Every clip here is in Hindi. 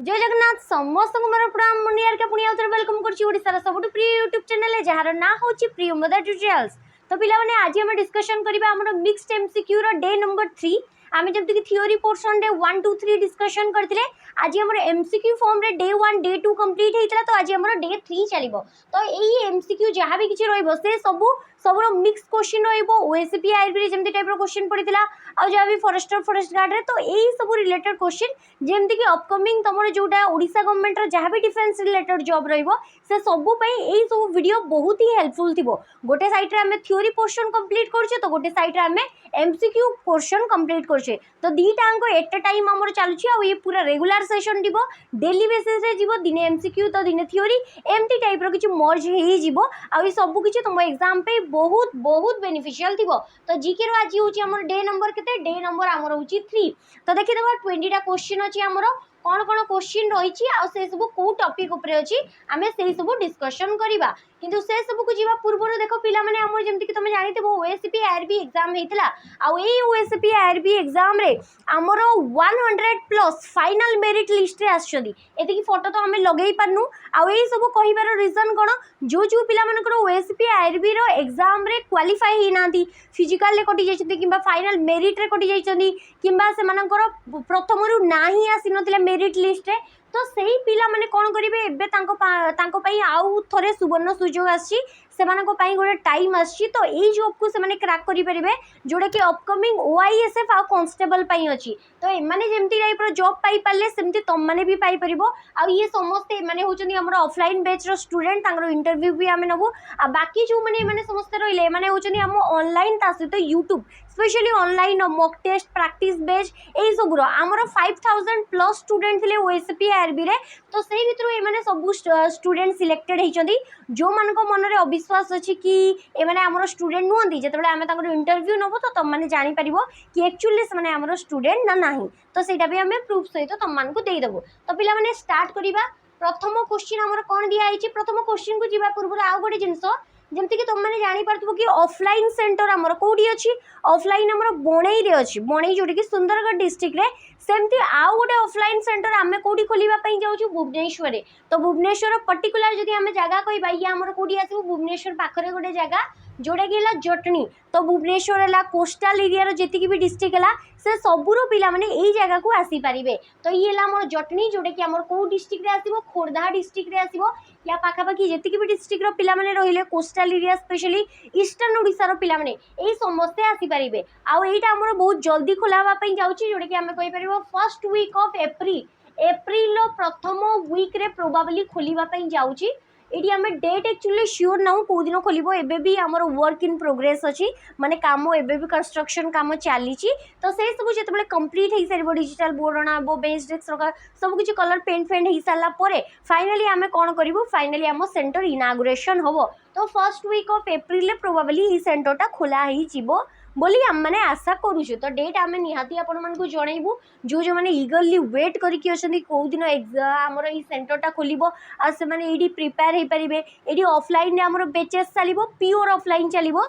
जय जगन्नाथ समस्त को मोर प्रणाम मुनियार के पुणी आउथरे वेलकम करछि ओडिसा रा सबटु प्रिय यूट्यूब चैनल है जहार ना होछि प्रियमदा ट्यूटोरियल्स। तो पिला माने आज हम डिस्कशन करिबा हमर मिक्स्ड एमसीक्यू रो डे नंबर 3। आमे जब तक थ्योरी पोर्शन रे 1 2 3 डिस्कशन करथिले आज हमर एमसीक्यू फॉर्म रे डे 1 डे 2 कंप्लीट हेतला। तो आज हमर डे 3 चलिबो। तो एई एमसीक्यू जहां भी किछि रहइबो से सबरो मिक्स क्वेश्चन रहइबो। ओएसपी आईबी रे जेमति टाइप रो क्वेश्चन पडितला आ जहां भी फॉरेस्ट गार्ड रे। तो एई सब रिलेटेड क्वेश्चन जेमति कि अपकमिंग तमरो जोटा ओडिशा गवर्नमेंट रो जहां भी डिफेंस रिलेटेड जॉब रहइबो से सबु पई एई सब वीडियो बहुत ही हेल्पफुल थिबो। गोटे साइड रे हमें थ्योरी पोर्शन कंप्लीट करछे तो गोटे साइड रे हमें एमसीक्यू पोर्शन कंप्लीट करछे। तो दीटा अंक एट अ टाइम हमर चालुछि आ ये पूरा रेगुलर सेशन दिबो डेली बेसिस रे जीवो दिने एमसीक्यू तो दिने थ्योरी एमती टाइप रो किछि मर्ज हेई जीवो आ ये सब किछि तुम एग्जाम पे बहुत बहुत बेनिफिशियल थिबो। तो जीके रो आज होछि हमर डे नंबर केते डे नंबर हमर होछि 3। तो देखि देबा 20 टा क्वेश्चन अछि हमर कौन कौन क्वेश्चन रही से सब कौ टॉपिक उपरे अछि आमे से सब डिस्कशन करिबा। किंतु से सब को जीवा पूर्व देखो पिला माने हमर जेमति कि तुम जानिते ओएसपी आरबी एग्जाम हेतला आ ए ओएसपी आरबी एग्जाम रे हमर 100 प्लस फाइनल मेरिट लिस्ट रे आछदी। एति कि फोटो तो हमें लगेई पारनु आ ए सब कहिबार रीजन कोन जो पिला मानकर ओएसपी आरबी रो एग्जाम रे क्वालिफाई हि नांती फिजिकल ले कटि जाइछथि किबा फाइनल मेरिट रे कटि जाइछथि किबा से मानकर प्रथम रु नाही आसी नथिला मेरिट लिस्ट रे। तो सही पिला माने कोन करिवे एबे तांको पई आउ थरे सुवर्ण सुजोग आसी सेमानको पई गोटे टाइम आसी। तो एई जॉब को सेमाने क्रैक करि परिबे जोडा कि अपकमिंग ओआईएसएफ आ कांस्टेबल पई अछि। तो ए माने जेमति टाइप रो जॉब पाई पाले सेमति तम माने भी पाई परिबो आ ये समस्त माने होचनी हमर ऑफलाइन बैच रो स्टूडेंट तांगरो इंटरव्यू भी आमे नबो आ बाकी जो माने समस्त रहिले माने होचनी हम ऑनलाइन ता सहित YouTube specially online mock test practice batch एई सब रो हमर 5000 प्लस स्टूडेंट थिले ओएसपी आरबी रे। तो सेही भितरु ए माने सब स्टूडेंट सिलेक्टेड हेचंदी जो मानको मन रे अविश्वास अछि कि ए माने हमर स्टूडेंट नुहंती जेतेबेले आमे तांगरो इंटरव्यू नबो तो तम माने जानि परिबो कि एक्चुअली से माने हमर स्टूडेंट ना नाही। तो सेटा भी हमें प्रूफ सहित तम मानको देई देबो। तो पिला माने स्टार्ट करिबा। प्रथम क्वेश्चन हमर कोन दिया आइछि प्रथम क्वेश्चन को जीवा पूर्व आ गोटे जिंसो जेमति कि तुम माने जानि परथबो कि ऑफलाइन सेंटर हमर कोडी अछि ऑफलाइन हमर बणई रे अछि बणई जोडी कि सुंदरगढ़ डिस्ट्रिक्ट रे सेमति आउ गोटे ऑफलाइन सेंटर आमे कोडी खोलिबा पई जाउछु भुवनेश्वर रे। तो भुवनेश्वर पर्टिकुलर जदी हमें जगह कहबा या हमर कोडी आसीबो भुवनेश्वर पाखरे गोटे जगह जोडा कि हला जटनी। तो भुवनेश्वर हला कोस्टल एरिया रो जेति कि भी डिस्ट्रिक्ट हला से सबुरो पिला माने एई जगह को आसी परिबे। तो ये हला हमर जटनी जोडा कि हमर को डिस्ट्रिक्ट रे आसीबो खोरधा डिस्ट्रिक्ट रे आसीबो या पाखा पाखी जेति कि भी डिस्ट्रिक्ट रो पिला माने रहिले coastal area specially eastern Odisha रो पिला माने एई समस्त आसी परिबे। आ एटा हमर बहुत जल्दी खोलावा पई जाउची जोडा कि हमें कहि परिबो फर्स्ट वीक ऑफ एप्रिल रो प्रथम वीक रे प्रोबेबली खोलिबा पई जाउची। एटी हमें डेट एक्चुअली श्योर ना को दिन खोलिबो एबे भी हमर वर्क इन प्रोग्रेस अछि माने काम एबे भी कंस्ट्रक्शन काम चाली छी। तो से सब जेतेबेले कंप्लीट हेई सरबो डिजिटल बोर्ड बनाबो बेस डेस्क रका सब किछि कलर पेंट हेई साला परे फाइनली हमें कोन करिवो फाइनली हम सेंटर इनागुरेशन होबो। तो फर्स्ट वीक ऑफ एप्रिल ले प्रोबेबली ई सेंटरटा खोला हेई जिवो बोली हम माने आशा करूछु। तो डेट आमे निहाती आपण मन को जणैबू जो माने ईगरली वेट करिकि अछंदी को दिन एग्जाम हमर ई सेंटरटा खोलिबो आ से माने एडी प्रिपेयर हेई परिबे। एडी ऑफलाइन रे हमर बैचेस चलिबो प्योर ऑफलाइन चलिबो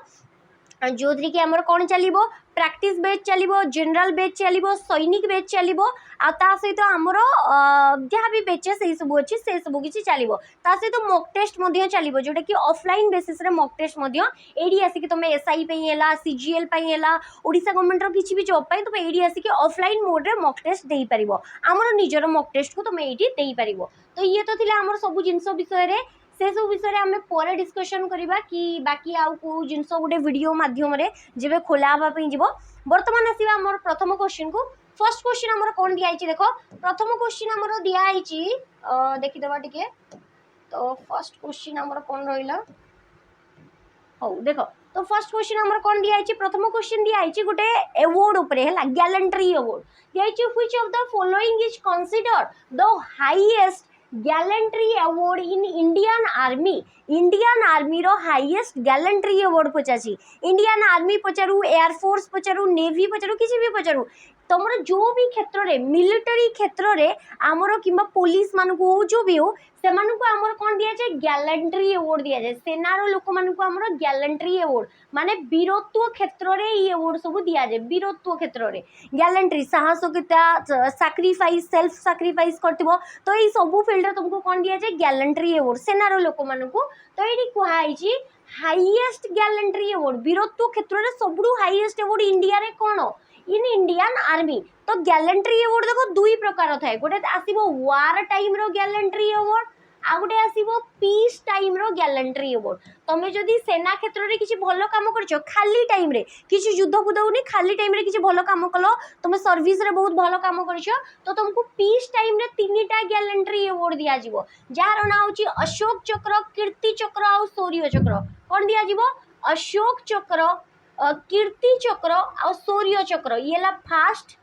जो कि हमर कोन चलिबो प्रैक्टिस बैच चलिबो जनरल बैच चलिबो सैनिक बैच चलिबो आ ता सहित हमर जहाँ भी बैचेस ए सब अछि से सब किछि चलिबो ता सहित मॉक टेस्ट मध्य चलिबो जोटा कि ऑफलाइन बेसिस रे मॉक टेस्ट मध्य एडी आसी कि तुम एसआई पई एला सीजीएल पई एला ओडिसा गवर्नमेंट रो किछि भी जॉब पई तुम एडी आसी कि ऑफलाइन मोड रे मॉक टेस्ट देई परिबो हमर निजर मॉक टेस्ट को तुम एडी देई परिबो। तो ये तो थिला हमर सब जिंसो विषय रे से सब विषय आम पर डिस्कशन करवा कि बाकी आउ को जिनस गोटे वीडियो माध्यम रे जेबे खोला पई जीवो। वर्तमान आसीबा हमर प्रथम क्वेश्चन को। फर्स्ट क्वेश्चन हमर कोन दिया आइछि देखो प्रथम क्वेश्चन हमर दिया आइछि देखि देबा टिके। तो फर्स्ट क्वेश्चन हमर कोन रहिला हो देखो। तो फर्स्ट क्वेश्चन हमर कोन दिया आइछि प्रथम क्वेश्चन दिया आइछि गोटे अवार्ड ऊपरे हला गैलेंट्री अवार्ड दिया आइछि which of the following is considered the highest gallantry award in Indian army रो हाईएस्ट गैलेंट्री अवार्ड पचासी इंडियन आर्मी पचारू एयरफोर्स पचारू नेवी पचारू किसी भी पचारू तुमर जो भी क्षेत्र में मिलिटरी क्षेत्र में आमर कि पुलिस मान हो जो भी हो से आमर कौन दि जाए गैलेंट्री अवार्ड दि जाए सेनार लोक मानक गैलेंट्री अवार्ड माने वीरत्व क्षेत्र में ये अवार्ड सब दि जाए वीरत्व क्षेत्र में गैलेंट्री साहसिकता सैक्रिफाइस सेल्फ सैक्रिफाइस कर तो ये सब फील्ड तुमको कौन दि जाए गैलेंट्री अवार्ड सेनार लोक मानक तो ये कहुई हाईएस्ट गैलेंट्री अवार्ड वीरत्व क्षेत्र में सबुठू हाईएस्ट अवार्ड इंडिया रे कौन इन इंडियन आर्मी तो गैलेंट्री अवार्ड देखो दुई प्रकार थाए गोटे आसीबो वार टाइम रो गैलेंट्री अवार्ड आ गोटे आसीबो पीस टाइम रो गैलेंट्री अवार्ड तमे जदी सेना क्षेत्र रे किछि भलो काम करछो खाली टाइम रे किछि युद्ध बुद्ध होनी खाली टाइम रे किछि भलो काम कलो तमे सर्विस रे बहुत भलो काम करछो तो तुमको पीस टाइम रे तीनटा गैलेंट्री अवार्ड दिया जिवो जार ना होची अशोक चक्र कीर्ति चक्र आ शौर्य चक्र कोन दिया जिवो अशोक चक्र कीर्ति चक्र आ शौर्य चक्र ये ला फर्स्ट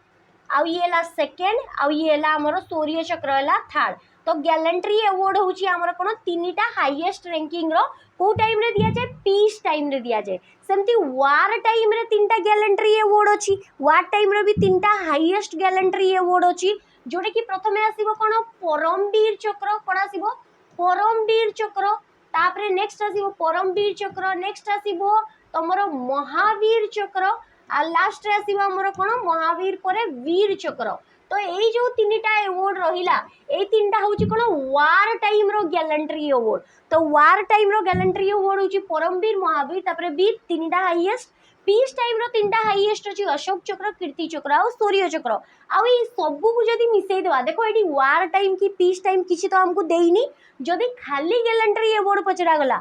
आउ ये ला सेकेंड आउ ये ला हमर शौर्य चक्र ला थर्ड तो गैलेंट्री अवार्ड होची हमर कोन तीनटा हाईएस्ट रैंकिंग रो को टाइम रे दिया जाए पीस टाइम रे दिया जाए सेमती वार टाइम रे तीनटा गैलेंट्री अवार्ड अछि वार टाइम रे भी तीनटा हाईएस्ट गैलेंट्री अवार्ड अछि जोटे कि प्रथमे आसीबो कोन परमवीर चक्र कोन आसीबो परमवीर चक्र तापरे नेक्स्ट आसीबो परमवीर चक्र नेक्स्ट आसीबो तमरो महावीर चक्र आ लास्ट रे आसीबो हमर कोन महावीर परे वीर चक्र तो यही जो तीनटा अवार्ड रहिला ए तीनटा होची कोन वार टाइम रो गैलेंट्री अवार्ड तो वार टाइम रो गैलेंट्री अवार्ड होची परमवीर महावीर तापरे वीर तीनटा हाईएस्ट पीस टाइम रो तीनटा हाईएस्ट अछि अशोक चक्र कीर्ति चक्र आ शौर्य चक्र आ ई सब को जदी मिसई देबा देखो एडी वार टाइम की पीस टाइम किछि तो हमको देइनी जदी खाली गैलेंट्री अवार्ड पचरा गला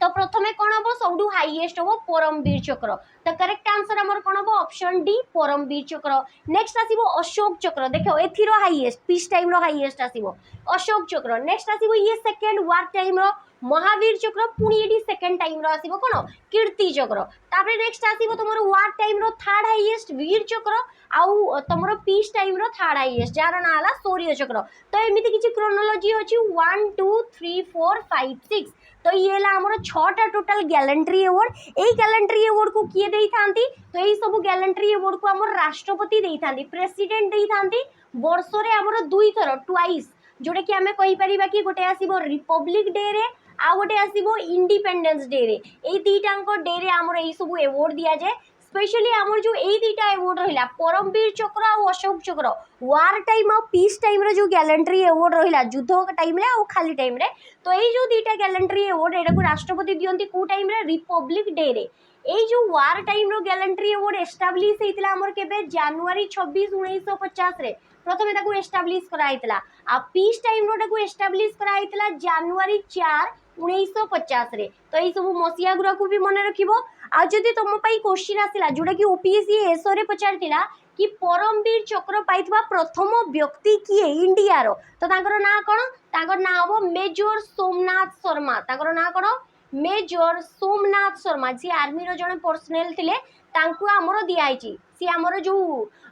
तो प्रथमे कौन हम सब हाईएस्ट हम परमवीर चक्र तो करेक्ट आंसर हमर कौन हम ऑप्शन डी परमवीर चक्र नेक्स्ट आसीबो अशोक चक्र देखो एथिरो हाईएस्ट पीस टाइम रो हाईएस्ट आसीबो अशोक चक्र नेक्स्ट आसीबो ये सेकंड वार टाइम रो महावीर चक्र पुणी एडी सेकंड टाइम रो आसीबो कोन कीर्ति चक्र तापरे नेक्स्ट आसीबो तमरो वार टाइम रो थर्ड हाईएस्ट वीर चक्र आउ तमरो पीस टाइम रो थर्ड हाईएस्ट जार ना हला शौर्य चक्र तो एमिति किछि क्रोनोलॉजी अछि 1 2 3 4 5 6 तो ये ला हमर 6टा टोटल गैलेंट्री अवार्ड ए गैलेंट्री अवार्ड को किए देई थांती तो एई सब गैलेंट्री अवार्ड को हमर राष्ट्रपति देई थांती प्रेसिडेंट देई थांती वर्ष रे हमर दुई थर ट्वाइस जोडे कि हमें कहि परिबा कि गोटे आसीबो रिपब्लिक डे रे आ गोटे आसीबो इंडिपेंडेंस डे रे ए दीटांको डे रे हमर एई सब अवार्ड दिया जाय स्पेशली आमर जो ए दीटा अवार्ड रहिला परमवीर चक्र आ अशोक चक्र वार टाइम आ पीस टाइम रे जो गैलेंट्री अवार्ड रहिला युद्ध टाइम रे आ खाली टाइम रे तो ए जो दीटा गैलेंट्री अवार्ड एटा को राष्ट्रपति दियंती को टाइम रे रिपब्लिक डे रे ए जो वार टाइम रो गैलेंट्री अवार्ड एस्टैब्लिश हेतिला हमर केबे जनवरी 26 1950 रे प्रथमे ताको एस्टैब्लिश करा हेतिला आ पीस टाइम रो ताको एस्टैब्लिश करा हेतिला जनवरी 4 1950 रे तो ये सब मसिया गुरा को भी मन रखिबो आ जदी तुम पई क्वेश्चन आसिला जोडा कि ओपीएससी एसओ रे पचारतिला कि परमवीर चक्र पाइथबा प्रथम व्यक्ति किए इंडिया रो तो ताकर ना कोन ताकर ना हबो मेजर सोमनाथ शर्मा ताकर ना कोन मेजर सोमनाथ शर्मा जी आर्मी रो जने पर्सनल थिले तांकु हमरो दियाइची सी हमरो जो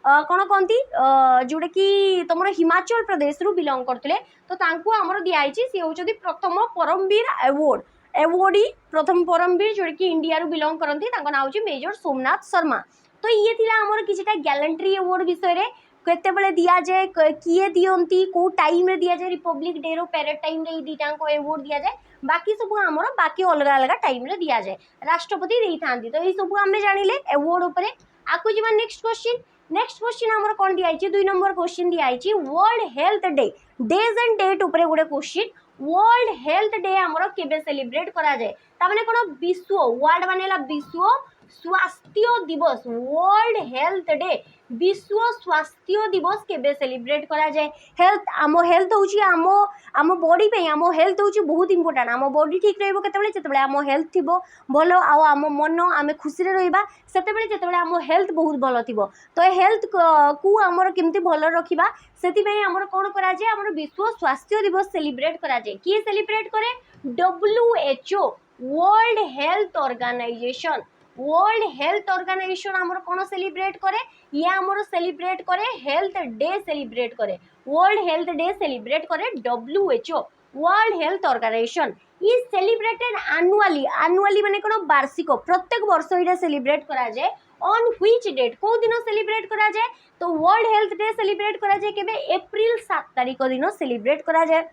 कोन कोंती जोडा कि तमरो हिमाचल प्रदेश रु बिलोंग करथिले तो तांकु हमरो दियाइची सी होचदी प्रथम परमवीर अवार्डी प्रथम परमवीर जोडा कि इंडिया रु बिलोंग करंती तांको नाम होची मेजर सोमनाथ शर्मा तो ये थिला हमरो किछटा गैलेंट्री अवार्ड विषय रे केते बेले दिया जाए किए दियंती को टाइम रे दिया जाए रिपब्लिक डे रो पैरेड टाइम रे दीटा को अवार्ड दिया जाए बाकी सब हमरो बाकी अलग अलग टाइम रे दिया जाए राष्ट्रपति देई थांती तो ये सब हमें जानिले अवार्ड ऊपर आकु जीवा नेक्स्ट क्वेश्चन हमर कोन दिया आइची 2 नंबर क्वेश्चन दिया आइची world health day days and date ऊपर गुडे क्वेश्चन वर्ल्ड हेल्थ डे हमरो केबे सेलिब्रेट करा जाए ता माने कोन विश्व वर्ल्ड मानेला विश्व स्वास्थ्य दिवस वर्ल्ड हेल्थ डे विश्व स्वास्थ्य दिवस केबे सेलिब्रेट करा जाए हेल्थ हेल्थ होची आम बॉडी पे आम हेल्थ होची बहुत इंपोर्टेंट आम बॉडी ठीक रहइबो केतेबेले जेतेबेले आम हेल्थ थिबो भलो आ आम मन आम खुशी रे रहिबा सेतेबेले जेतेबेले आम हेल्थ बहुत भलो थिबो तो हेल्थ को हमर केमती भलो रखिबा सेति पई हमर कोन करा जाए हमर विश्व स्वास्थ्य दिवस सेलिब्रेट करा जाए किए सेलिब्रेट करे WHO world health organisation world health organisation हमर कोन सेलिब्रेट करे ये हमर सेलिब्रेट करे हेल्थ डे सेलिब्रेट करे वर्ल्ड हेल्थ डे सेलिब्रेट करे WHO world health organisation is celebrated annually माने कोन वार्षिक प्रत्येक वर्ष इटा सेलिब्रेट करा जाए ऑन व्हिच डेट को दिन सेलिब्रेट करा जाए तो वर्ल्ड हेल्थ डे सेलिब्रेट करा जाए केबे एप्रिल 7 तारिख दिन सेलिब्रेट करा जाए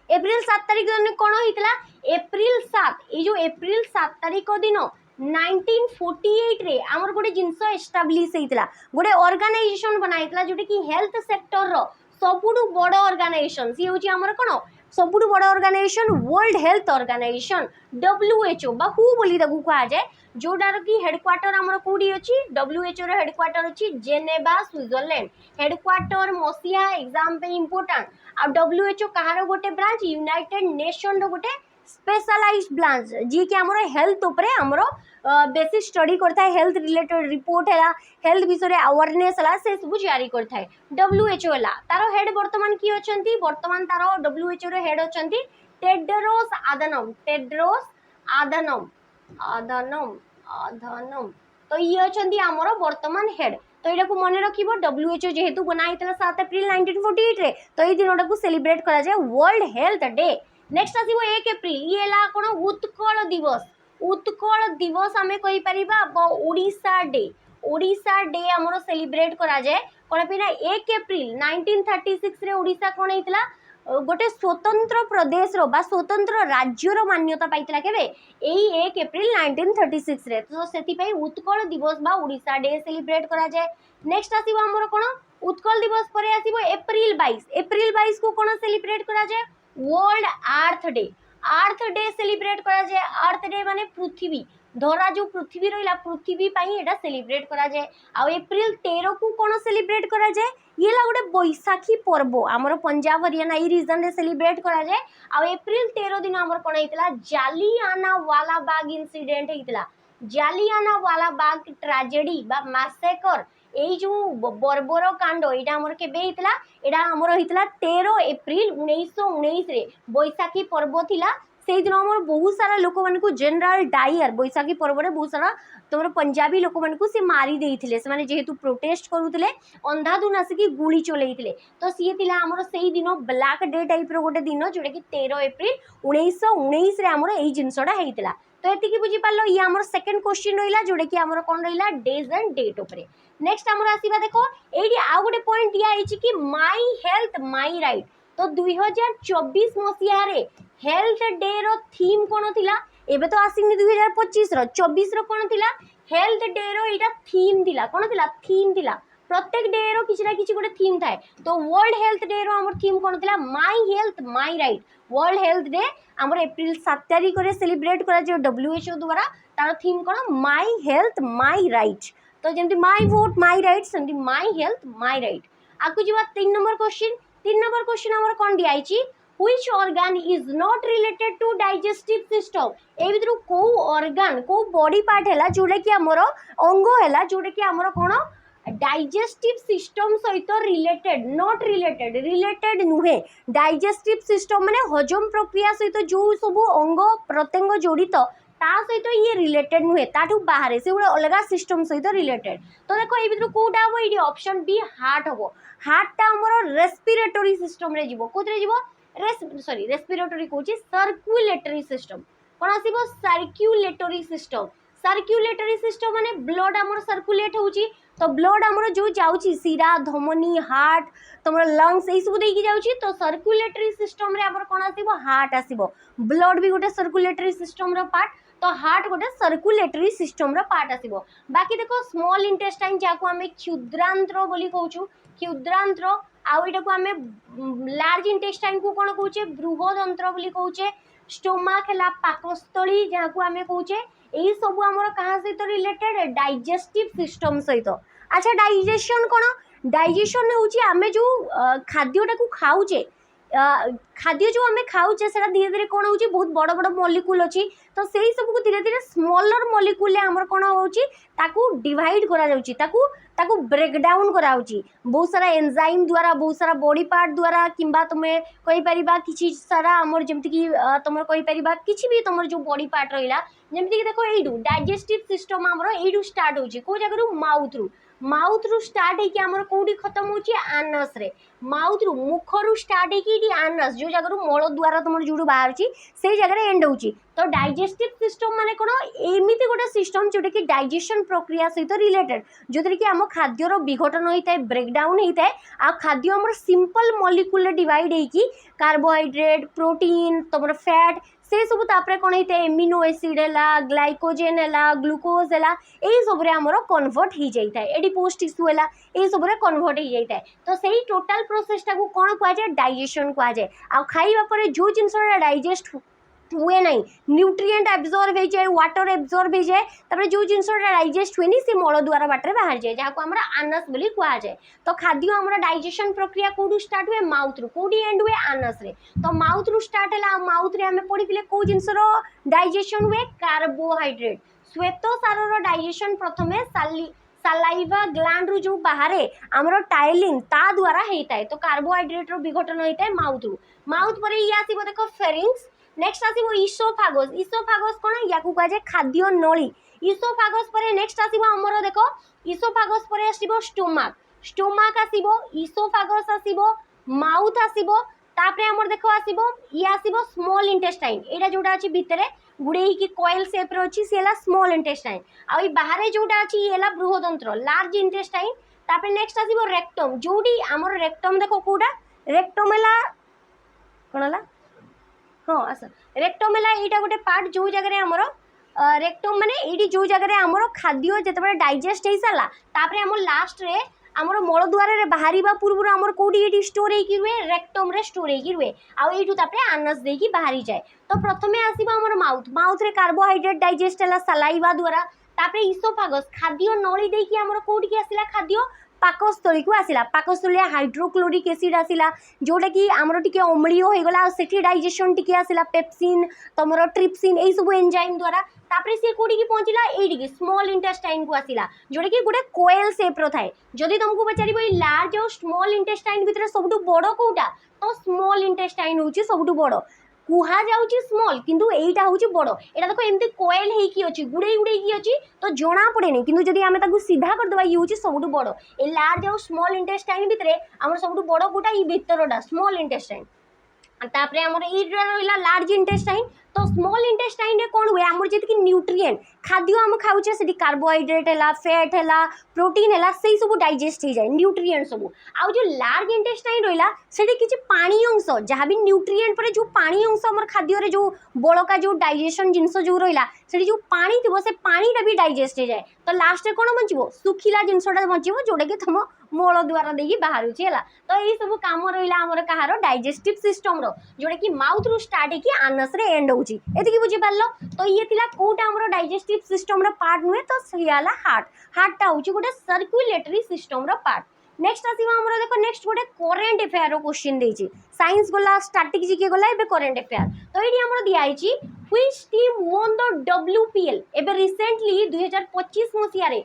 एप्रिल 7 तारिख दिन कौन होता एप्रिल 7 ये जो एप्रिल 7 तारिख दिन 1948 रे आमर गोटे जिनस एस्टाब्लिश होता गोटे ऑर्गेनाइजेशन बनाइला जोटा कि हेल्थ सेक्टर रो सबुठु बड़ ऑर्गेनाइजेशन सी होची आमर कोन सबुठु बड़ organisation world health organisation WHO बा हु बोली ताकू कहा जाए जोडार कि हेडक्वार्टर आमर कोडी अछि WHO रो हेडक्वार्टर अछि जेनेवा स्विट्जरलैंड हेडक्वार्टर मसिया एग्जाम पे इंपोर्टेंट आ WHO कहार गोटे ब्रांच यूनाइटेड नेशन रो गोटे स्पेशलाइज्ड ब्रांच जी कि आमर हेल्थ उपरे आमर बेसिक स्टडी करता है हेल्थ रिलेटेड रिपोर्ट है हेल्थ विषय अवेयरनेस है से सब जारी करता है WHO है तार हेड बर्तमान किए अच्छा बर्तमान तार WHO रो हेड अच्छा टेड्रोस आधानम तो ये अच्छा आमर बर्तमान हेड तो यहाँ मन रख WHO जेहेतु बनाई 7 एप्रिल 1948 रे तो ये दिन को सेलिब्रेट करा जाए वर्ल्ड हेल्थ डे नेक्स्ट आसो 1 एप्रिल ये कौन उत्कल दिवस आम कहीपर ओडिशा डे आमर सेलिब्रेट करा जाए कौन पे 1 एप्रिल 1936 रे ओडिशा कौन होता गोटे स्वतंत्र प्रदेश रो बा स्वतंत्र राज्यर मान्यता पाइतिला केबे एई 1 एप्रिल 1936 रे तो सेति उत्कल दिवस बा ओडिशा डे सेलिब्रेट करा जाए नेक्स्ट आसीबो हमर कोन उत्कल दिवस परे आसीबो एप्रिल 22 को कोन सेलिब्रेट करा जाए वर्ल्ड अर्थ डे सेलिब्रेट करा जाए अर्थ डे माने पृथ्वी धरा जो पृथ्वी रहा पृथ्वी एटा सेलिब्रेट करा जाए आ एप्रिल 13 को कौन सेलिब्रेट करा जाए ये गोटे बैसाखी पर्व आमर पंजाब हरियाणा ये रीजन रे सेलिब्रेट करा जाए आ एप्रिल 13 दिन आमर कौन होता जालियानवाला बाग इनसीडेंट होता जालियानवाला बाग ट्राजेडी बा मैसेकर यही जो बर्बर कांड यहाँ आमर केबे होता यहाँ आमर होता 13 एप्रिल 1919 रे बैसाखी पर्व थिला से दिन आम बहुत सारा लोक मानू जनरल डायर बैसाखी पर्व में बहुत सारा तुम पंजाबी लोक मानू सी मारी देते से जेहेतु प्रोटेस्ट करुले अंधाधुन आसिक गुली चलते तो सी थी आमर से दिन ब्लैक डे टाइप गोटे दिन जोटा कि 13 एप्रिल 1919 आमर यही जिनसटा होता तो ये बुझीपार ये आमर सेकेंड क्वेश्चन रहा जोटा कि आमर कौन रहा डेज एंड डेट उपर नेक्स्ट आमर आसवा देख ये आउ गोटे पॉइंट दिखाई कि माई हेल्थ माई राइट तो 2024 मसीह हेल्थ डे रो थीम कौन थिला एबे तो आसिनी 2025 रो 24 रो कौन थिला हेल्थ डे रो एटा थीम थिला कौन थिला थीम थिला प्रत्येक डे रो किछि ना किछि गोटे थीम थाए तो वर्ल्ड हेल्थ डे रो हमर थीम कौन थिला माई health my right world health day हमर एप्रिल 7 तारिख रे सेलिब्रेट करा जे WHO द्वारा तार थीम कौन माई हेल्थ माई राइट तो जेमति माई वोट माई राइट सेमति माई हेल्थ माई राइट आकु जीवा 3 नंबर क्वेश्चन हमर कोन दियाइछि which organ is not related to digestive system ए भितर को organ को body part हैला जोडे कि हमर अंग हैला जोडे कि हमर कोन डाइजेस्टिव सिस्टम सहित रिलेटेड नुहे डाइजेस्टिव सिस्टम माने हजम प्रक्रिया सहित जो सब अंग प्रत्यंग जड़ित ता सहित ये रिलेटेड नुहे ताठू बाहर से गोटे अलग सिस्टम सहित रिलेटेड तो देखो ये कौटा हम ये ऑप्शन बी हार्ट हम हार्टा आमर रेस्पिरेटरी सिस्टम रे जीवो कोथरे जीवो रेस्पिरेटरी कहूँ सर्कुलेटरी सिस्टम कौन आसो सर्कुलेटरी सिस्टम माने ब्लड आमर सर्कुलेट होची तो ब्लड आमर जो जाउची सिरा धमनी हार्ट तुम लंग्स यही सब देकी जाउची तो सर्कुलेटरी सिस्टम रे आमर कौन आसीबो हार्ट आसीबो ब्लड भी गोटे सर्कुलेटरी सिस्टम रो पार्ट तो हार्ट गोटे सर्कुलेटरी सिस्टम रो पार्ट आसीबो बाकी देखो स्मॉल इंटेस्टाइन जाको हमें क्षुद्रांत्र बोली कहूँ क्षुद्रांत्र आउ एटा को हमें लार्ज इंटेस्टाइन को कौन कहूचे बृहदंत्र बोली कहूचे स्टोमाक है पाकस्थली जहाँ को आम कहूचे यही सब आमर कहाँ सहित रिलेटेड डाइजेस्टिव सिस्टम सहित अच्छा डाइजेशन कौन डाइजेशन हूँ आम जो खाद्यटा को खाऊचे खाद्य जो आम खाऊचे से धीरे धीरे कौन हो बहुत बड़ बड़ मॉलिक्यूल अच्छी तो से सब को धीरे धीरे स्मॉलर मॉलिक्यूल आमर कौन हो डिवाइड करा ब्रेकडाउन करा बहुत सारा एंजाइम द्वारा बहुत सारा बॉडी पार्ट द्वारा किंबा तुम्हें कहि परिबा किछि सारा आमर जेमति कि तुम कहि परिबा किछि भी तुम जो बॉडी पार्ट रहिला जेमति कि देखो एडू डाइजेस्टिव सिस्टम आमर एडू स्टार्ट होची को जगह माउथ रु माउथ रु स्टार्ट होइके हमर कोडी खत्म होची आनस रे माउथ रु मुख रु स्टार्ट होइके डी आनस जो जगह रु मल द्वारा तुमर जुडू बाहर छी से जगह रे एंड होची तो डाइजेस्टिव सिस्टम माने कोन एमिति गोटे सिस्टम जोटे कि डाइजेशन प्रक्रिया सहित रिलेटेड जोते कि हम खाद्य रो विघटन होइताय ब्रेकडाउन होइताय आ खाद्य हमर सिंपल मॉलिक्यूल रे डिवाइड हेकी कार्बोहाइड्रेट प्रोटीन तुमर फैट से सब तापरे कोन हेते एमिनो एसिड हैला ग्लाइकोजेन हैला ग्लूकोज हैला एई सब रे हमरो कन्वर्ट ही जाइताय एडिपोज टिश्यू हैला एई सब रे कन्वर्ट ही जाइताय तो सेही टोटल प्रोसेस टा को कोन कुआ जाय डाइजेशन कुआ जाय आ खाइबा परे जो जिंस डाइजेस्ट हुए नहीं न्यूट्रिएंट एब्जॉर्ब हो जाए वाटर एब्जॉर्ब हो जाए तापर जो जिनस डाइजेस्ट हुए नहीं से मल द्वारा बाटर बाहर जाए जहाँ को हमरा आनस बोली कुआ जाए तो खाद्य हमरा डाइजेशन प्रक्रिया कोडू स्टार्ट हुए माउथ रु कोडी एंड हुए आनस रे तो माउथ रु स्टार्ट हैला माउथ रे हमें पढ़िथिले को जिनस डाइजेशन हुए कार्बोहाइड्रेट श्वेतसार रो डाइजेशन प्रथमे सालाइवा ग्लैंड रु जो बाहरे हमरो टाइलिन ता द्वारा हेताय तो कार्बोहाइड्रेट रो विघटन होइताय माउथ पर ये आसीबो देखो फेरिंग्स नेक्स्ट आसीबो इसोफागस कोन याकू कह जाय खाद्य नळी इसोफागस परे नेक्स्ट आसीबो हमरो देखो इसोफागस परे आसीबो स्टोमाक आसीबो इसोफागस आसीबो माउथ आसीबो तापरे हमर देखो आसीबो ये आसीबो स्मॉल इंटेस्टाइन एटा जोटा अछि भितरे गुडे की कॉइल शेप रे अछि सेला स्मॉल इंटेस्टाइन आ ई बाहरे जोटा अछि येला बृहदंत्र लार्ज इंटेस्टाइन तापरे नेक्स्ट आसीबो रेक्टम जोडी हमर रेक्टम देखो कोडा रेक्टम हला कोनला हाँ आस रेक्टम है यहाँ गोटे पार्ट जो जगह आमर रेक्टम माने ये जो जगह आमर खाद्य जिते डाइजेस्ट हो सारा तापर आम लास्ट रे आमर मल द्वार बाहर पूर्व आमर कौटी ये स्टोर हुए रेक्टम रे स्टोर हुए आईठू आनस देकी बाहरी जाए तो प्रथम आसो आमर माउथ रे कार्बोहाइड्रेट डाइजेस्ट है सालाइवा द्वारा तापर इसोफागस खाद्य नली देकी आमर कौटी आसला खाद्य पाकस्थली को आसला पाकस्थली हाइड्रोक्लोरिक एसिड आसला जोटा कि आमर टिके अम्लीय हो गला सेठी डाइजेशन टिके आसला पेप्सिन तमरो ट्रिप्सिन एई सब एंजाइम द्वारा तापर से कोडी की पहुंचला एडी स्मॉल इंटेस्टाइन को आसला जोटा कि गोटे कोयल शेप रो थाए जदि तुमको पचारिबो ई लार्ज और स्मॉल इंटेस्टाइन भितर सबटु बड़ो कोउटा तो स्मॉल इंटेस्टाइन होची सबटु बड़ो कुहा जाउची स्मॉल किंतु एटा होची बड़ो एटा देखो एमती कोयल हेकी अछि गुडे गुडे की अछि तो जणा पड़े नहीं किंतु जदि आमे ताकू सीधा कर देबा ई होची सबटु बड़ो ए लार्ज और स्मॉल इंटेस्टाइन भितरे हमर सबटु बड़ो कोटा ई भितरडा स्मॉल इंटेस्टाइन तापरे हमर ई रहला लार्ज इंटेस्टाइन तो स्मॉल इंटेस्टाइन रे कोन हुए हमर जेत कि न्यूट्रिएंट खाद्य हम खाउचे सेठी कार्बोहाइड्रेट हैला फैट हैला प्रोटीन हैला सेही सब डाइजेस्ट हो जाए न्यूट्रिएंट सब आउ जो लार्ज इंटेस्टाइन रहला सेठी किछि पानी अंश जहाँ भी न्यूट्रिएंट पर जो पानी अंश हमर खाद्य रे जो बळका जो डाइजेशन जिंस जो रहला सेठी जो पानी थिबो से पानीटा भी डाइजेस्ट हो जाए तो लास्ट रे कोन बंचिबो सुखिला जिंसटा बंचिबो जोडा कि तुम मल द्वारा देकी बाहर होची हैला तो एई सब काम रहला हमर कहारो डाइजेस्टिव सिस्टम रो जोडा कि माउथ रु स्टार्ट की आनस रे एंड होची एति की बुझी पारलो तो ये थिला कोटा हमर डाइजेस्टिव सिस्टम रो पार्ट नुए तो सियाला हार्ट टा होची गोटे सर्कुलेटरी सिस्टम रो पार्ट नेक्स्ट आसीबा हमर देखो नेक्स्ट गोटे करेंट अफेयर रो क्वेश्चन देची साइंस गोला स्टैटिक जी के गोला एबे करेंट अफेयर तो एडी हमर दिया आइची which team won the WPL एबे रिसेंटली 2025 मसिया रे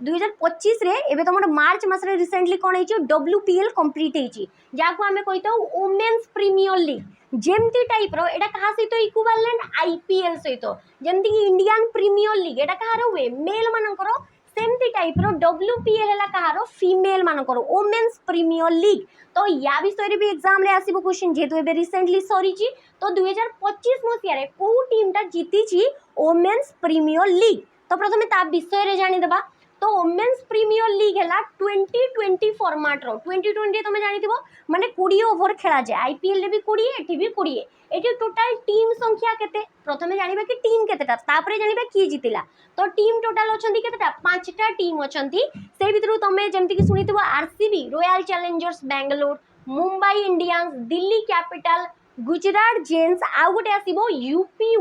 2025 रे एबे तमर मार्च मास रे रिसेंटली कोन हेची डब्ल्यूपीएल कंप्लीट हेची जाको हमें कहितो वुमेन्स प्रीमियर लीग जेमती टाइप रो एटा कहा सहित इक्विवेलेंट आईपीएल सहित जेमती कि इंडियन प्रीमियर लीग एटा कहार हुए मेल मानकर सेमती टाइप रो डब्ल्यूपीएल हला कहार फीमेल मानकर वुमेन्स प्रीमियर लीग तो या विषय भी एग्जाम रे आसीबो क्वेश्चन जेतु एबे रिसेंटली सरीची तो 2025 मसिया रे को टीम टा जीतीची वुमेन्स प्रीमियर लीग तो प्रथमे ता विषय रे जानि देबा तो वुमेन्स प्रीमियर लीग है 2020 फॉर्मेट रो 2020 तुम जानी माने 20 ओवर खेला जाए आईपीएल रे भी 20 एठी भी 20 एठी टोटल टीम संख्या केते प्रथमे जानिबा कि टीम केतेटा तापरे जानिबा की जीतिला तो टीम टोटल अछंती केतेटा 5टा टीम अछंती से भितरु तमे जेमति कि सुनिथिबो RCB Royal Challengers Bangalore Mumbai Indians Delhi capital Gujarat giants आ गोटे आसीबो यूपी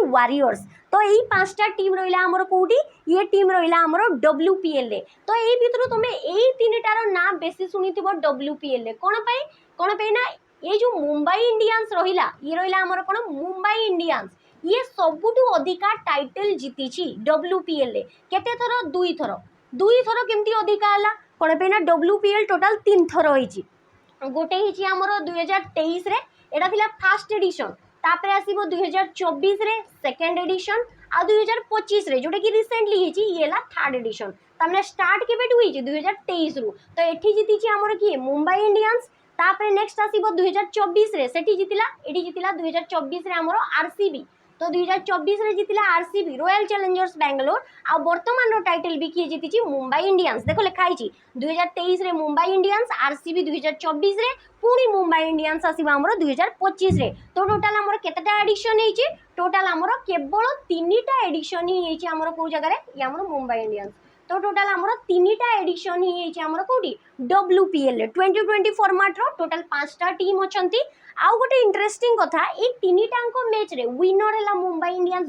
वॉरियर्स तो यही 5टा टीम रहिला हमर कोडी ये टीम रहिला हमर डब्ल्यूपीएल रे तो एई भितरु तमे एई तीनटार नाम बेसी सुनिथिबो डब्ल्यूपीएल रे कोन पे ना ये जो मुंबई इंडियंस रहिला ये रहिला हमर कोन मुंबई इंडियंस ये सबुठु अधिका टाइटल जीतीची डब्ल्यूपीएल रे केते थरो दुई थरो केमती अधिका हला कोन पे ना डब्ल्यूपीएल टोटल 3 थरो होईची गोटे हिची हमर 2023 रे एटा थिला फर्स्ट एडिशन तापरे आसीबो 2024 रे सेकंड एडिशन आ 2025 रे जोटा कि रिसेंटली हेची ये ला थर्ड एडिशन तमने स्टार्ट केबेटू हेची 2023 रु तो एठी जीतीची हमर की मुंबई इंडियंस तापरे नेक्स्ट आसीबो 2024 रे सेठी जीतिला एठी जीतिला 2024 रे हमर आरसीबी तो 2024 रे जीतिला आरसीबी रॉयल चैलेंजर्स बेंगलोर आ वर्तमान रो टाइटल भी किए जीतीची मुंबई इंडियंस देखो लिखाई छी 2023 रे मुंबई इंडियंस आरसीबी 2024 रे पुणी मुंबई इंडियंस आसीबा हमर 2025 रे तो टोटल हमर केतेटा एडिशन हेची टोटल हमर केवल 3टा एडिशन ही हेची हमर को जगह रे या हमर मुंबई इंडियंस तो टोटल हमर 3टा एडिशन ही हेची हमर कोडी डब्ल्यूपीएल रे 2020 फॉर्मेट रो टोटल 5टा टीम अछंती आउ गोटे इंटरेस्टिंग कथा ए 3टांको मैच रे विनर हैला मुंबई इंडियंस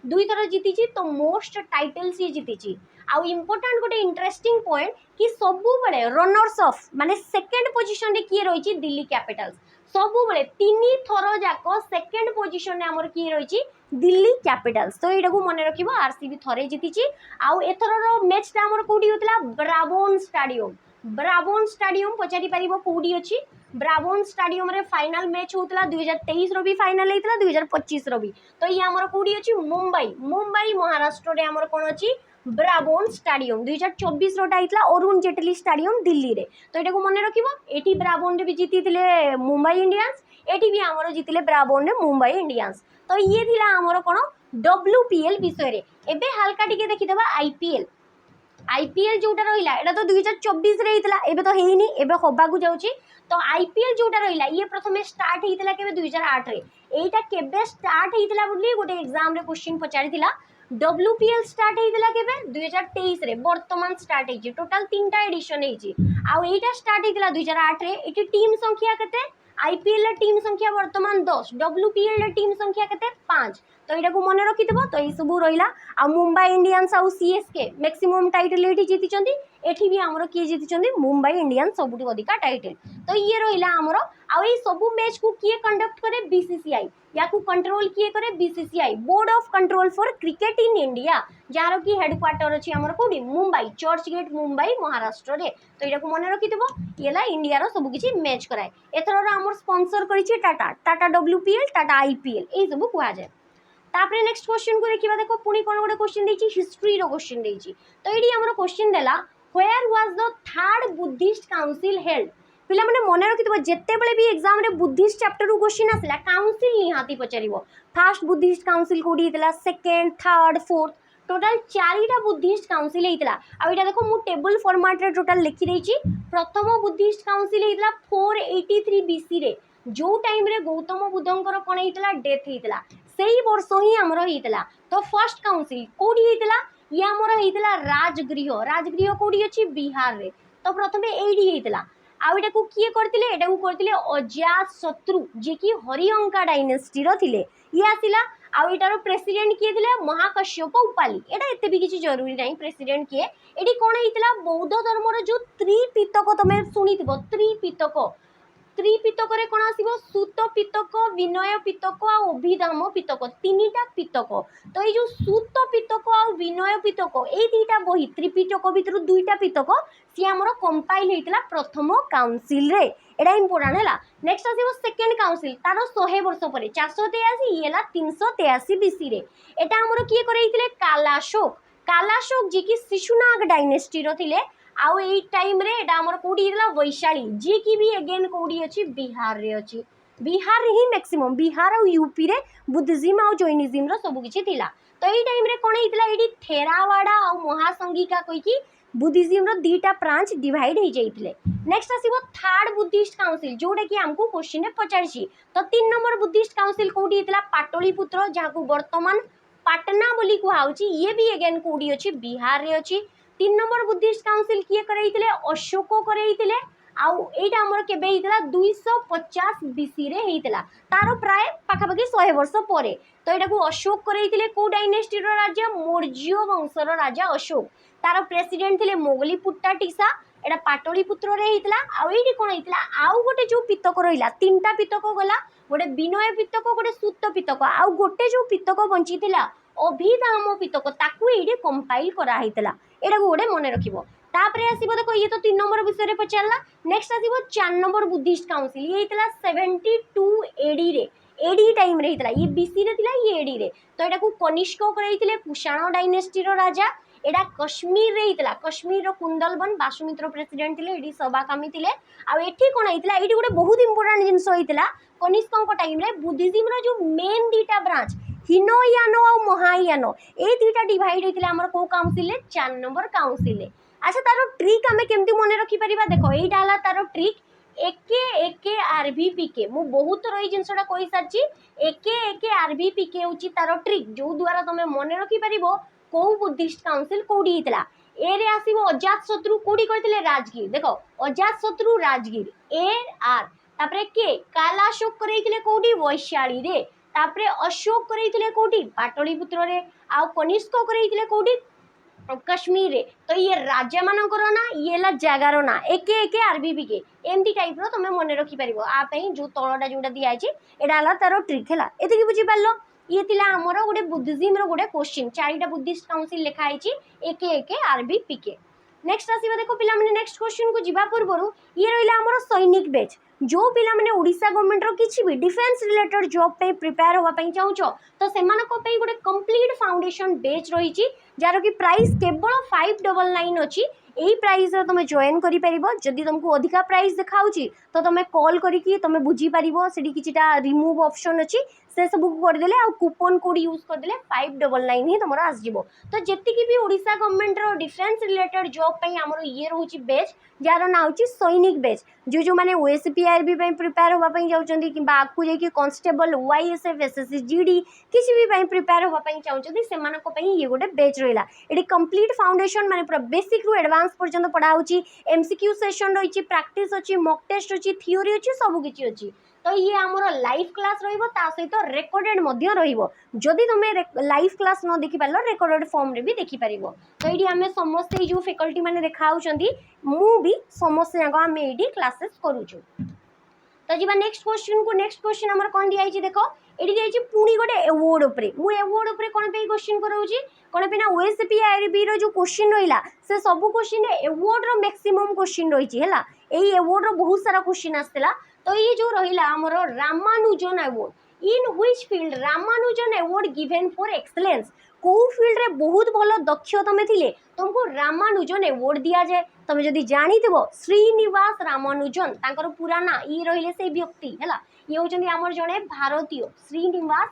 दुई थर जीतीची तो मोस्ट टाइटल्स ही जीतीची आउ इंपोर्टेंट गोटे इंटरेस्टिंग पॉइंट कि सबु बळे रनर्स ऑफ माने सेकंड पोजीशन रे किए रहिची दिल्ली कैपिटल्स सबु बळे 3 थर जाको सेकंड पोजीशन रे हमर किए रहिची दिल्ली कैपिटल्स तो एटा को मने रखिबो आरसीबी थरे जीतीची आउ एथर रो मैच ता हमर कोडी होतला ब्राबोन स्टेडियम पचारि परिबो कोडी अछि ब्राबोन स्टेडियम रे फाइनल मैच होतला 2023 रो भी फाइनल हेतला 2025 रो भी तो ये हमर कोडी अछि मुंबई महाराष्ट्र रे हमर कोन अछि ब्राबोन स्टेडियम 2024 रोटा हेतला अरुण जेटली स्टेडियम दिल्ली रे तो एटा को मने रखिबो एठी ब्राबोन रे भी जीतितिले मुंबई इंडियंस एठी भी हमर जीतिले ब्राबोन रे मुंबई इंडियंस तो ये थिला हमर कोन डब्ल्यूपीएल विषय रे एबे हल्का टिके देखि देबा आईपीएल जोटा रहिला एटा तो 2024 रे हेतला एबे तो हेइनी एबे होबा को जाउची तो आईपीएल जोटा रहिला ये प्रथमे स्टार्ट हेतला केबे 2008 रे एटा केबे स्टार्ट हेतला बुली गोटे एग्जाम रे क्वेश्चन पचारिथिला डब्ल्यूपीएल स्टार्ट हेतला केबे 2023 रे वर्तमान स्टार्ट हेची टोटल 3टा एडिशन हेची आ एटा स्टार्ट हेतला 2008 रे एटी टीम संख्या केते आईपीएल रे टीम संख्या वर्तमान 10 डब्ल्यूपीएल रे टीम संख्या केते 5 तो एटा को मने रखिथबो तो ई सब रहिला आ मुंबई इंडियंस आ सीएसके मैक्सिमम टाइटल एठी जीतिचंदी एठी भी हमरो किए जीतिचंदी मुंबई इंडियंस सबुठी अधिका टाइटल तो ये रहिला हमरो आ ई सब मैच को किए कंडक्ट करे बीसीसीआई या को कंट्रोल किए करे BCCI board of control for cricket in India jar की हेडक्वार्टर अछि हमर कोडी मुंबई चर्च गेट मुंबई महाराष्ट्र रे तो एटा को मने रखिथबो येला इंडिया रो सब किछि मैच कराय एथरो हमर स्पॉन्सर करि छि टाटा डब्ल्यूपीएल टाटा आईपीएल ए सब कुआ जाय तापरे नेक्स्ट क्वेश्चन को देखिबा देखो पुनी कोन गोटे क्वेश्चन देछि हिस्ट्री रो क्वेश्चन देछि तो एडी हमर क्वेश्चन देला where was the third Buddhist council held पिला माने मने रखितबो जत्ते बेले भी एग्जाम रे बुद्धिस्ट चैप्टर रो क्वेश्चन आसला काउंसिल निहाती पचारिबो फर्स्ट बुद्धिस्ट काउंसिल कोडी हेतला सेकंड थर्ड फोर्थ टोटल 4टा बुद्धिस्ट काउंसिल हेतला आ एटा देखो मु टेबल फॉर्मेट रे टोटल लिखि देछि प्रथम बुद्धिस्ट काउंसिल हेतला 483 बीसी रे जो टाइम रे गौतम बुद्धंकर कोन हेतला डेथ हेतला सेही वर्ष ही हमर हेतला तो फर्स्ट काउंसिल कोडी हेतला ये हमर हेतला राजगृह कोडी अछि बिहार रे तो प्रथमे एडी हेतला आ एटा को किए करतिले एटा को करतिले अजात शत्रु जे कि हरिअंका डायनेस्टी रो थिले ये आसिला आ एटारो प्रेसिडेंट किए थिले महाकश्यप उपाली एटा एते भी किछि जरूरी नाही प्रेसिडेंट किए एडी कोन हेतला बौद्ध धर्म रो जो त्रिपिटक तमे सुनिथिबो त्रिपिटक रे कोन आसीबो सूत पिटक विनय पिटक आ अभिधाम पिटक 3टा पिटक तो ए जो सूत पिटक आ विनय पिटक ए 2टा बही त्रिपिटक भितर 2टा पिटक सी हमर कंपाइल हेतला प्रथम काउंसिल रे एडा इंपोर्टेंट हैला नेक्स्ट आसीबो सेकंड काउंसिल तारो 100 वर्ष परे 483 येला 383 बीसी रे एटा हमर किए करैतिले कालाशोक जे कि शिशुनाग डायनेस्टी रो थिले आउ ए टाइम रे एटा हमर कोडी हिला वैशाली जे की भी अगेन कोडी अछि बिहार रे अछि बिहार ही मैक्सिमम बिहार और यूपी रे बुद्धिज्म और जैनिज्म रो सब किछि थिला तो ए टाइम रे कोन हितला एडी थेरावाडा और महासंघिका कोइ की बुद्धिज्म रो 2टा ब्रांच डिवाइड हो जाइतिले नेक्स्ट आसीबो थर्ड बुद्धिस्ट काउंसिल जोडे कि हमको क्वेश्चन रे पचारछि तो 3 नंबर बुद्धिस्ट काउंसिल कोडी हितला पाटलिपुत्र जाको वर्तमान पटना बोली कुहाउछि ये भी अगेन कोडी अछि बिहार रे अछि 3 नंबर बुद्धिस्ट काउंसिल किए करैतिले अशोक करैतिले आउ एटा हमर केबे हितला 250 बीसी रे हितला तारो प्राय पाखापाखि 100 वर्ष परे तो एटा को अशोक करैतिले को डायनेस्टी रो राजा मौर्य वंशर राजा अशोक तारो प्रेसिडेंट थिले मोगलीपुट्टा टिसा एटा पाटलिपुत्र रे हितला आउ एडी कोन हितला आउ गोटे जो पितक रहिला 3टा पितक गला गोटे विनय पितक गोटे सूत पितक आउ गोटे जो पितक बंचिथिला अभिधाम पितक ताकू एडी कंपाइल करा हितला एटा गोटे मने रखिबो तापरे आसीबो देखो ये तो 3 नंबर विषय रे पचारला नेक्स्ट आसीबो 4 नंबर बुद्धिस्ट काउंसिल ये हितला 72 एडी रे एडी टाइम रे हितला ये बीसी रे थिला ये एडी रे तो एटा को कनिष्क करैतिले कुषाण डायनेस्टी रो राजा एटा कश्मीर रे हितला कश्मीर रो कुंडलबन बासुमित्र प्रेसिडेंट थिले एडी सभाकामी थिले आ एठी कोन हितला एडी गोटे बहुत इंपोर्टेंट जिंस हितला कनिष्कଙ୍କ टाइम रे बुद्धिज्म रो जो मेन दीटा ब्रांच हिनोयानो और महायानो ए दुईटा डिवाइड होइतिले हमर को काउंसिल ले 4 नंबर काउंसिल ले। अच्छा तारो ट्रिक हमें केमती मने रखी परिबा देखो एटा हला तारो ट्रिक एके एके आरबीपीके मु बहुत रही जिंसटा कहि सारची एके एके आरबीपीके होची तारो ट्रिक जो द्वारा तमे मने रखी परिबो को बुद्धिस्ट काउंसिल कोडी हितला ए रे आसीबो अजात शत्रु कोडी करथिले राजगीर देखो अजात शत्रु राजगीर ए आर तापरे के कालाशोक करैथिले कोडी वैशाली रे तापरे अशोक करैथिले कोडी पाटलिपुत्र रे आ कनिष्क करैथिले कोडी कश्मीर रे तो ये राज्य मानकर ना ये ला जगार ना एके एके आरबीपी के एमती टाइप रो तमे मने रखी परिबो आ पई जो तळटा जोटा दिया छि एडा ला तारो ट्रिक हैला एति कि बुझी पारलो ये थिला हमर गोटे बुद्धिज्म रो गोटे क्वेश्चन चारिटा बुद्धिस्ट काउंसिल लिखा है एके एके आरबीपी के। नेक्स्ट आसीबा देखो पिला माने नेक्स्ट क्वेश्चन को जिबा पूर्वरु ये रहिला हमर सैनिक बैच जो पिला माने ओडिसा गवर्नमेंट रो किछि भी डिफेंस रिलेटेड जॉब पे प्रिपेयर होवा पई चाहूछो तो सेमानको पे गोटे कंप्लीट फाउंडेशन बैच रही छि जार की प्राइस केवल 599 अछि एही प्राइस रे तुम जॉइन करि परिबो जदि तुमको अधिका प्राइस देखाउछि तो तुम कॉल करिकि तुम बुझी परिबो सेठी किछिटा रिमूव ऑप्शन अछि से सब कर देले आ कूपन कोड यूज कर देले 599 ही तुमरा आस जिवो तो जेतिकी भी ओडिसा गवर्नमेंट रो डिफेंस रिलेटेड जॉब पई हमरो ये रहउछि बैच जार ना होछि सैनिक बैच जो जो माने ओएसपीआरबी पई प्रिपेयर होवा पई जाउचंदी कि आकु जे कि कांस्टेबल वाईएसएफ एसएससी जीडी किसी भी पई प्रिपेयर होवा पई चाहउचंदी सेमानको पई ये गोटे बैच रहिला एडी कंप्लीट फाउंडेशन माने पूरा बेसिक रु एडवांस पर्यंत पढ़ा होछि एमसीक्यू सेशन रहिछि प्रैक्टिस अछि मॉक टेस्ट अछि थ्योरी अछि सब किछि अछि तो ये आमर लाइव क्लास रहिबो ता सहित रेकॉर्डेड मध्य रहिबो जदि तुम लाइव क्लास न देखि पारलो रेकॉर्डेड फॉर्म रे भी देखि परिबो तो एडी हमें समस्त जो फैकल्टी माने देखाउचंदी मु भी समस्त जाको हम एडी क्लासेस करूछु। तो जीवा नेक्स्ट क्वेश्चन हमर कोन दिया छि देखो एडी दिया छि पुनी गोटे अवार्ड ऊपर मु अवार्ड ऊपर कोन पे क्वेश्चन करउछि कोन पे ना ओएसपीआरबी रो जो क्वेश्चन रहिला से सब क्वेश्चन अवार्ड रो मैक्सिमम क्वेश्चन रहि छि हैला एई अवार्ड रो बहुत सारा क्वेश्चन आस्तेला तो ये जो रहिला हमर Ramanujan award in which field Ramanujan award given for excellence को फील्ड रे बहुत भलो दक्ष तमे थिले तुमको रामानुजन अवार्ड दिया जाए तमे जदी जानि देबो श्रीनिवास रामानुजन तांकर पूरा ना ई रहिले से व्यक्ति हैला ये होचंदी हमर जने भारतीय श्रीनिवास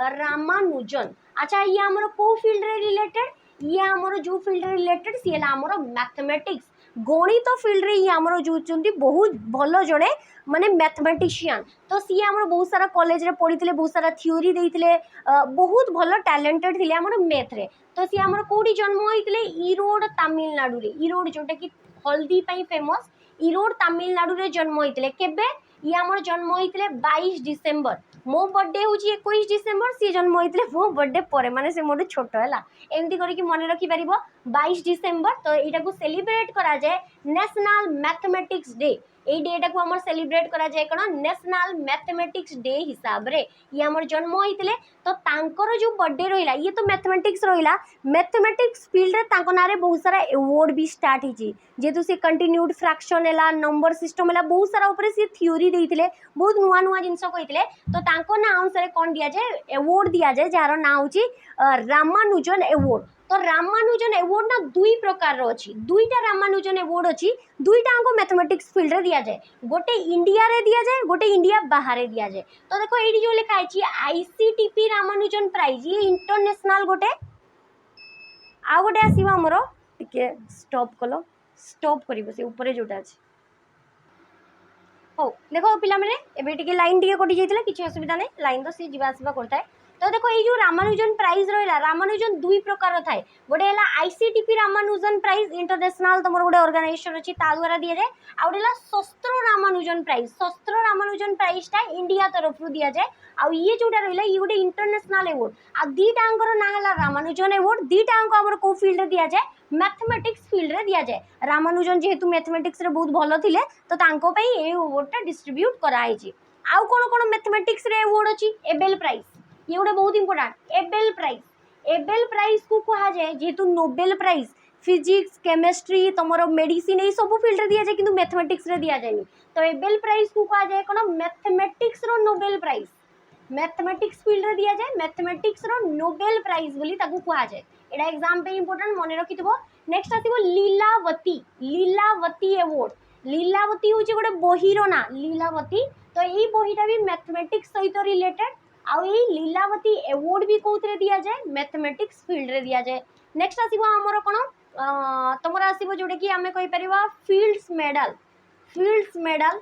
रामानुजन अच्छा ये हमर को फील्ड रे रिलेटेड ये हमर जो फील्ड रे रिलेटेड सिला हमर मैथमेटिक्स गणित फील्ड रे ही हमर जो चंती बहुत भलो जड़े माने मैथमेटिशियन तो सी हमर बहुत सारा कॉलेज रे पढ़िथिले बहुत सारा थ्योरी देइथिले बहुत भलो टैलेंटेड थिले हमर मैथ रे तो सी हमर कोडी जन्म होइथिले इरोड तमिलनाडु रे इरोड जोटा कि हल्दी पई फेमस इरोड तमिलनाडु रे जन्म होइथिले केबे ये हमर जन्म होइथिले 22 डिसेंबर मो बर्थडे होची 21 डिसेंबर सी जन्म होइथिले मो बर्थडे परे माने से मोड छोटो हैला एमती करी कि मन रखी परिबो 22 डिसेंबर तो एटा को सेलिब्रेट करा जाए नेशनल मैथमेटिक्स डे ए डेटा को हमर सेलिब्रेट करा जाए कना नेशनल मैथमेटिक्स डे हिसाब रे ये हमर जन्म होइथिले तो तांकर जो बर्थडे रहिला ये तो मैथमेटिक्स रहिला मैथमेटिक्स फील्ड रे तांको नारे बहुत सारा अवार्ड भी स्टार्ट हिची जेतु से कंटिन्यूड फ्रैक्शन हैला नंबर सिस्टम हैला बहुत सारा ऊपर से थ्योरी देइथिले बहुत नुवा नुवा जिंस कहिथिले तो तांको ना अनुसार कोन दिया जाए अवार्ड दिया जाए जार ना होची रामानुजन अवार्ड तो रामानुजन अवार्ड ना दुई प्रकार रो अछि दुईटा रामानुजन अवार्ड अछि दुईटा को मैथमेटिक्स फील्ड रे दिया जाए गोटे इंडिया रे दिया जाए गोटे इंडिया बाहर रे दिया जाए तो देखो एडी जो लिखा अछि आईसीटीपी रामानुजन प्राइज ये इंटरनेशनल गोटे आ गोटे आसीबा हमरो टिके स्टॉप कलो स्टॉप करिवो से ऊपर जोटा अछि हो देखो पिला माने एबे टिके लाइन टिके कटि जाइतिला किछि असुविधा नै लाइन तो सी जिबा आसीबा करता है तो देखो ये जो रामानुजन प्राइज रहा रामानुजन दुई प्रकार थाए गोटे है आईसीटीपी रामानुजन प्राइज इंटरनेशनल तुम गोटे ऑर्गेनाइजेशन अच्छी द्वारा दि जाए आ गए शस्त्र रामानुजन प्राइज टा इंडिया तरफ दि जाए आ ये जोटा रहा ये गोटे इंटरनेशनल अवार्ड आ दीटांकर ना है रामानुजन अवार्ड दीटांक आम को फील्ड रे दि जाए मैथमेटिक्स फील्ड रे दि जाए रामानुजन जेहेतु मैथमेटिक्स रे बहुत भल थिले तो तांको पई ए अवार्ड टा डिस्ट्रीब्यूट कराई छि आउ कोन मैथमेटिक्स रे अवार्ड अछि एबेल प्राइज ये गोटे बहुत इंपोर्टेंट एबेल प्राइज को कहा जाए जेहेतु नोबेल प्राइज फिजिक्स केमिस्ट्री तुमर मेडिसिन ये सब फील्ड रे दिया जाए किंतु मैथमेटिक्स रे दिया जाए तो नोबेल प्राइज को कहा जाए कौन मैथमेटिक्स रो नोबेल प्राइज मैथमेटिक्स फील्ड रे दिया जाए मैथमेटिक्स रो नोबेल प्राइज बोली ताकू कहा जाए एटा एग्जाम पे इंपोर्टेंट मन रखिथबो। नेक्स्ट आसीबो लीलावती लीलावती अवार्ड लीलावती होची गोटे बहिरो ना लीलावती तो यही बहीटा भी मैथमेटिक्स सहित रिलेटेड आउ यही लीलावती अवार्ड भी कौन दिया जाए मैथमेटिक्स फील्ड रे दिया जाए। नेक्स्ट आसीबो हमर कोन तुमर आसीबो जोटे कि आमे कहि परिबा फील्ड्स मेडल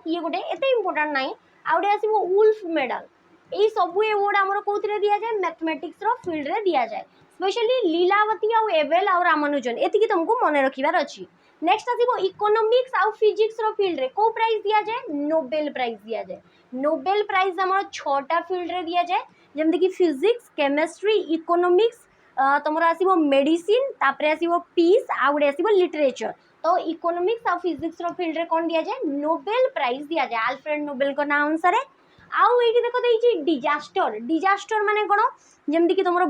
ये गोटे एते इंपोर्टेंट नाही आउडे आसीबो वुल्फ मेडल यही सब अवार्ड आमर कौन दिया जाए मैथमेटिक्स रो फील्ड रे दिया जाए स्पेशली लीलावती आउ एवेल आउ रामानुजन एतिकी तुमको मन रखिबार अछि। नेक्स्ट आसीबो इकोनॉमिक्स आउ फिजिक्स रो फील्ड रे को प्राइज दिया जाए नोबेल प्राइज दिया जाए नोबेल प्राइज हमर 6टा फील्ड रे दिया जाए जेमते कि फिजिक्स केमिस्ट्री इकोनॉमिक्स तुमर आसीबो मेडिसिन तापरे आसीबो पीस आ गुडे आसीबो लिटरेचर तो इकोनॉमिक्स आ फिजिक्स रो फील्ड रे कोन दिया जाए नोबेल प्राइज दिया जाए अल्फ्रेड नोबेल को नाम अनुसार। आउ ये देखो देछि डिजास्टर माने कोन जेमति कि तुमर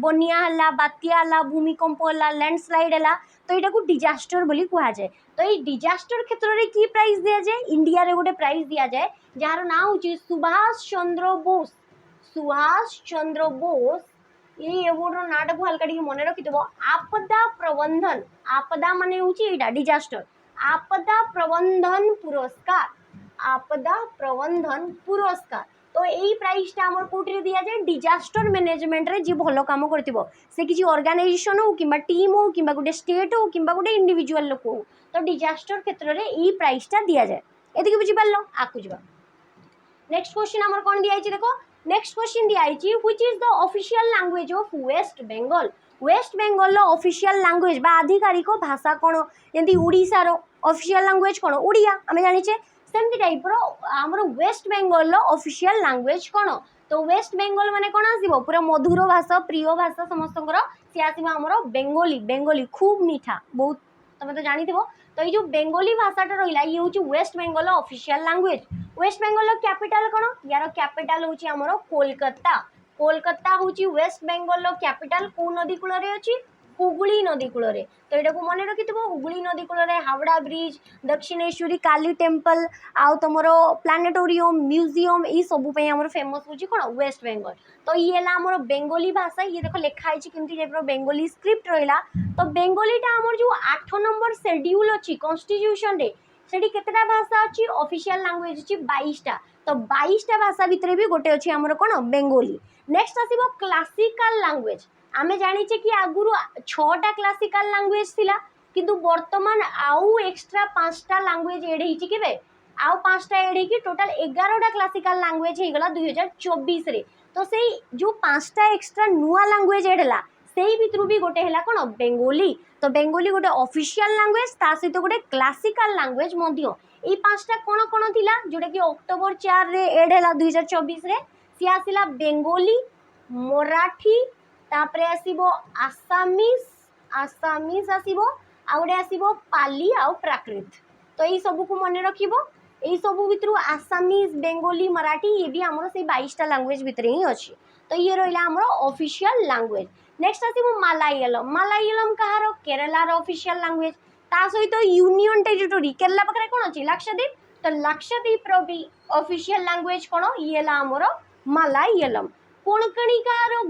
बनिया हला बात्या हला भूमिकंप हला लैंडस्लाइड हला तो एटा को डिजास्टर बोली कहा जाए तो ये डिजास्टर क्षेत्र रे की प्राइज दिया जाए इंडिया रे गोटे प्राइज दिया जाए जार ना होची सुभाष चंद्र बोस ये अवार्ड रो नाटा को हल्का टी मन रखिथबो आपदा माने होची एटा डिजास्टर आपदा प्रबंधन पुरस्कार तो यही प्राइजटा आमर कोठी दिया जाए डिजास्टर मैनेजमेंट रे जी भलो काम करथिबो से किछि ऑर्गेनाइजेशन हो किबा टीम हो किबा गोटे स्टेट हो किबा गोटे इंडिविजुअल लोक हो तो डिजास्टर क्षेत्र रे ई प्राइजटा दिया जाए एतिकी बुझि पारलो आकु जिबा। नेक्स्ट क्वेश्चन आमर कोन दिया आइछि देखो नेक्स्ट क्वेश्चन दिया आइछि which is the official language of West Bengal लो ऑफिशियल लैंग्वेज बा आधिकारिक भाषा कोन जेंति ओडिसा रो ऑफिशियल लैंग्वेज कोन ओडिया हमें जानिछे सेमती टाइप रो हमर वेस्ट बेंगल लो ऑफिशियल लैंग्वेज कोन तो वेस्ट बेंगल माने कोन आसीबो पूरा मधुर भाषा प्रिय भाषा समस्तकर से आसीबो हमर बेंगोली खूब मीठा बहुत तमे तो जानिथिबो तो ये जो बेंगोली भाषाटा रहिला ये होची West Bengal official language. West Bengal capital कोन यार कैपिटल होची हमर कोलकाता होची वेस्ट बेंगल कैपिटल को नदी कूल रे अछि हुगली नदी कूल रे तो एटा को मन रखिथबो हुगली नदी कूल रे हावड़ा ब्रिज दक्षिणेश्वरी काली टेम्पल आउ तमरो प्लानेटोरियम म्यूजियम ई सब पे हमर फेमस होची कोन वेस्ट बेंगल तो ये ला हमर बेंगोली भाषा ये देखो लिखा है किंतु जेप्रो बेंगोली स्क्रिप्ट रहिला तो बेंगोलीटा हमर जो 8 नंबर शेड्यूल अछि कॉन्स्टिट्यूशन रे सेठी केतेटा भाषा अछि ऑफिशियल लैंग्वेज अछि 22टा तो 22टा भाषा भितरे भी गोटे अछि हमर कोन बेंगोली। नेक्स्ट आसीबो क्लासिकल लैंग्वेज आमे जानिचे कि आगुरु 6टा क्लासिकल लैंग्वेज थिला किंतु वर्तमान आउ एक्स्ट्रा 5टा लैंग्वेज एड हिची केबे आउ 5टा एड हिकी टोटल 11टा क्लासिकल लैंग्वेज हे गला 2024 रे तो सेही जो 5टा एक्स्ट्रा नुवा लैंग्वेज एड हला सेही भितरु भी गोटे हला कोन बेंगोली तो बेंगोली गोटे ऑफिशियल लैंग्वेज ता सहित गोटे क्लासिकल लैंग्वेज मध्य ए 5टा कोन थिला जोटा कि अक्टोबर 4 रे एड हला 2024 रे सी आसिला बेंगोली मराठी तापरे आसीबो आसामीज आसीबो आउडे आसीबो पाली आउ प्राकृत तो यही सब को मन रखिबो यही सब भितरु आसामीज बेंगोली मराठी ये भी हमरो से 22टा लैंग्वेज भितरे ही अछि तो ये रहिला हमरो ऑफिशियल लैंग्वेज। नेक्स्ट आसीबो मलायालम कहारो केरला रो ऑफिशियल लैंग्वेज ता सहित यूनियन टेरिटरी केरला पकरे कोन अछि लक्षद्वीप तो लक्षद्वीप रो भी ऑफिशियल लैंग्वेज कोन ये ला हमरो मलायालम। कोणकणी कहारो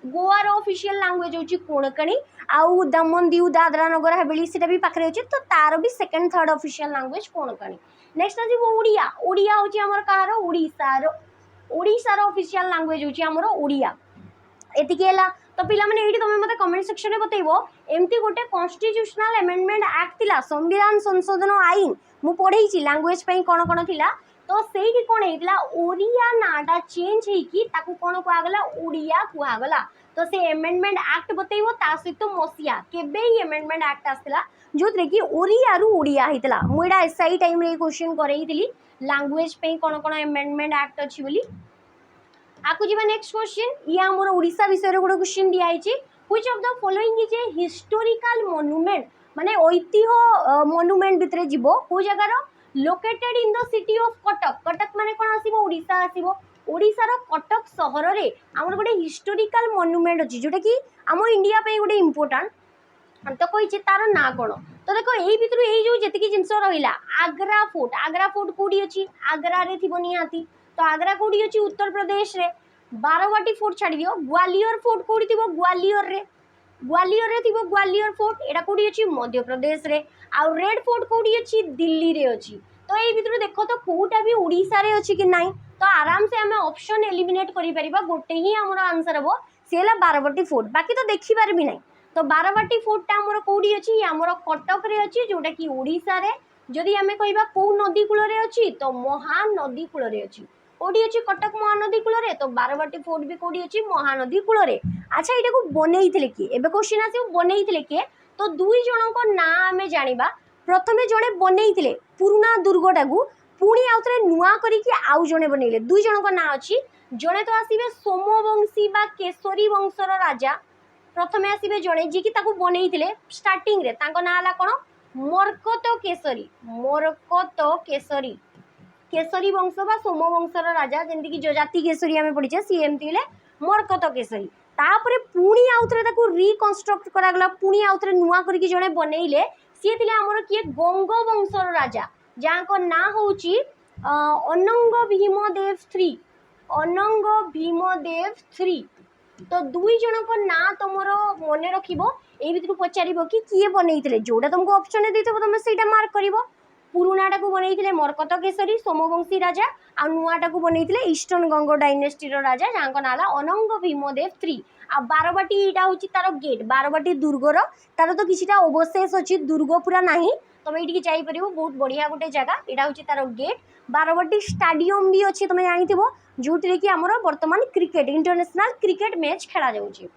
गोवा रो ऑफिशियल लैंग्वेज होची कोणकणी आउ दमन दीव दादरा नगर हवेली सेटा भी पाखरे होची तो तार भी second third official language Konkani. Next आसी ओडिया होची हमर कहारो ओडिसा रो ऑफिशियल लैंग्वेज होची हमर ओडिया एतिके हला तो पिला माने एठी तमे मते कमेंट सेक्शन रे बतैबो एमती गोटे कॉन्स्टिट्यूशनल अमेंडमेंट एक्ट थिला संविधान संशोधन आईन मु पढै छी लैंग्वेज पई कोन थिला तो सेही कोन हेतला ओडिया नाटा चेंज हे कि ताकू कोन को आगला ओडिया को आगला तो से अमेंडमेंट एक्ट बतैबो ता सहित मसिया केबे ही अमेंडमेंट एक्ट आस्थिला जोतरे कि ओरिया रु ओडिया हेतला मु एडा एसआई टाइम रे क्वेश्चन करैथिली लैंग्वेज पे कोन अमेंडमेंट एक्ट अछि बोली आकु जीवा। नेक्स्ट क्वेश्चन ये हमर ओडिसा विषय रे गोटे क्वेश्चन दिया आइछि which of the following is a historical monument माने ऐतिह्य मॉन्यूमेंट भितरे जीवो को जगह रो located in the city of Cuttack माने कोन आसीबो ओडिसा आसीबो ओडिसा रो कटक शहर रे हमर गोटे हिस्टोरिकल मॉन्यूमेंट अछि जोटा कि हम इंडिया पे गोटे इंपोर्टेंट तो कही तार ना कौन तो देख यही भितर जो जी जिनस रहा आग्रा फोर्ट कौटी अच्छी आग्रा थी निहाती तो आग्रा कौटी अच्छी उत्तर प्रदेश रे बारवाटी फोर्ट छाड़ दियो ग्वालियर फोर्ट कौटी थी ग्वालियर रे थी ग्वालियर फोर्ट एटा कौटी अच्छी मध्य प्रदेश रे आउ रेड फोर्ट कौटी अच्छी दिल्ली रे अच्छी तो यही भितर देख तो कौटा भी ओडिशा रे अच्छी कि नहीं तो आराम से आम ऑप्शन एलिमिनेट कर गोटे ही आमर आंसर हम सी है बारवाटी फोर्ट बाकी तो देखिपार भी नहीं तो बारवाटी फोर्टा आमर कौटी अच्छी आमर कटक रे अच्छी जोटा कि ओडिशा रे जदि आम कह कौ नदी कूल अच्छी तो महानदी कूल अच्छी कौटी अच्छी कटक महानदी कूल तो बारवाटी फोर्ट भी कौटी अच्छी महानदी कूल अच्छा यहाँ को बनई किए एवं क्वेश्चन आस बनई किए तो दुई जन ना आम जाना प्रथम जड़े बनई पुराना दुर्गटा को पुणी आउ थे नुआ करा जड़े बनइले दुई जन ना अच्छी जड़े तो आसवे सोमवंशी बा केशरी वंशर राजा प्रथम आसवे जड़े जी की बनई स्टार्टिंग रे ना कौन मरकत केशरी केशरी वंश बा सोमवंशर राजा जमीक कि जजाति केशरी आम पढ़ीचे सी एमती मरकत केशरी तापर पुणी आउ थे रिकनस्ट्रक्ट करागला पुणी आउ थे नुआ करके जड़े बनइले सी थे आमर किए गंग वंशर राजा जहाँ ना हूँ अनंग भीमदेव थ्री अनंग भीमदेव थ्री तो दुई जन को ना तुम मन रख भर पचार कि किए बनई जोटा तुमको ऑप्शन दे तुम से मार्क कर पुराणाटा को बनई मरकत केशरी सोमवंशी राजा आ नुआटा को बनई ईस्टर्न गंग डायनेस्टी राजा जहाँ ना अनंग भीमदेव थ्री आ बारवाटी यहाँ हूँ तार गेट बारवाटी दुर्गर तार तो किसी अवशेष अच्छी दुर्ग पूरा ना तुम ये जापर बहुत बढ़िया गोटे जगह यहाँ हूँ तार गेट बारवाटी स्टाडियम भी अच्छी तुम जानी जो कि आमर बर्तमान क्रिकेट इंटरनेशनल क्रिकेट मैच खेला जाऊँगी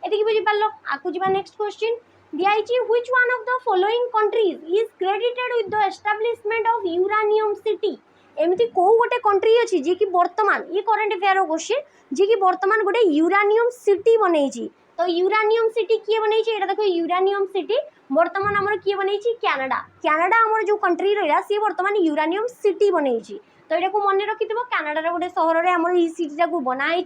ये बुझीपार आकु जा नेक्स्ट क्वेश्चन दिखाई which one of the following countries is credited with the establishment of uranium city एमती कौ गोटे कंट्री अच्छी जी कि वर्तमान ये करंट अफेयर क्वेश्चन जी कि वर्तमान गोटे यूरानियम सिटी बनई तो यूरानियम सिटी किए बनई ये देखो यूरानियम सिटी वर्तमान आमर किए बनई कनाडा कनाडा आमर जो कंट्री रहा सी वर्तमान यूरानियम सिटी बनई तो यहाँ मन रखि कनाडार गोटे सहर में आमर सिटीटा को बनाई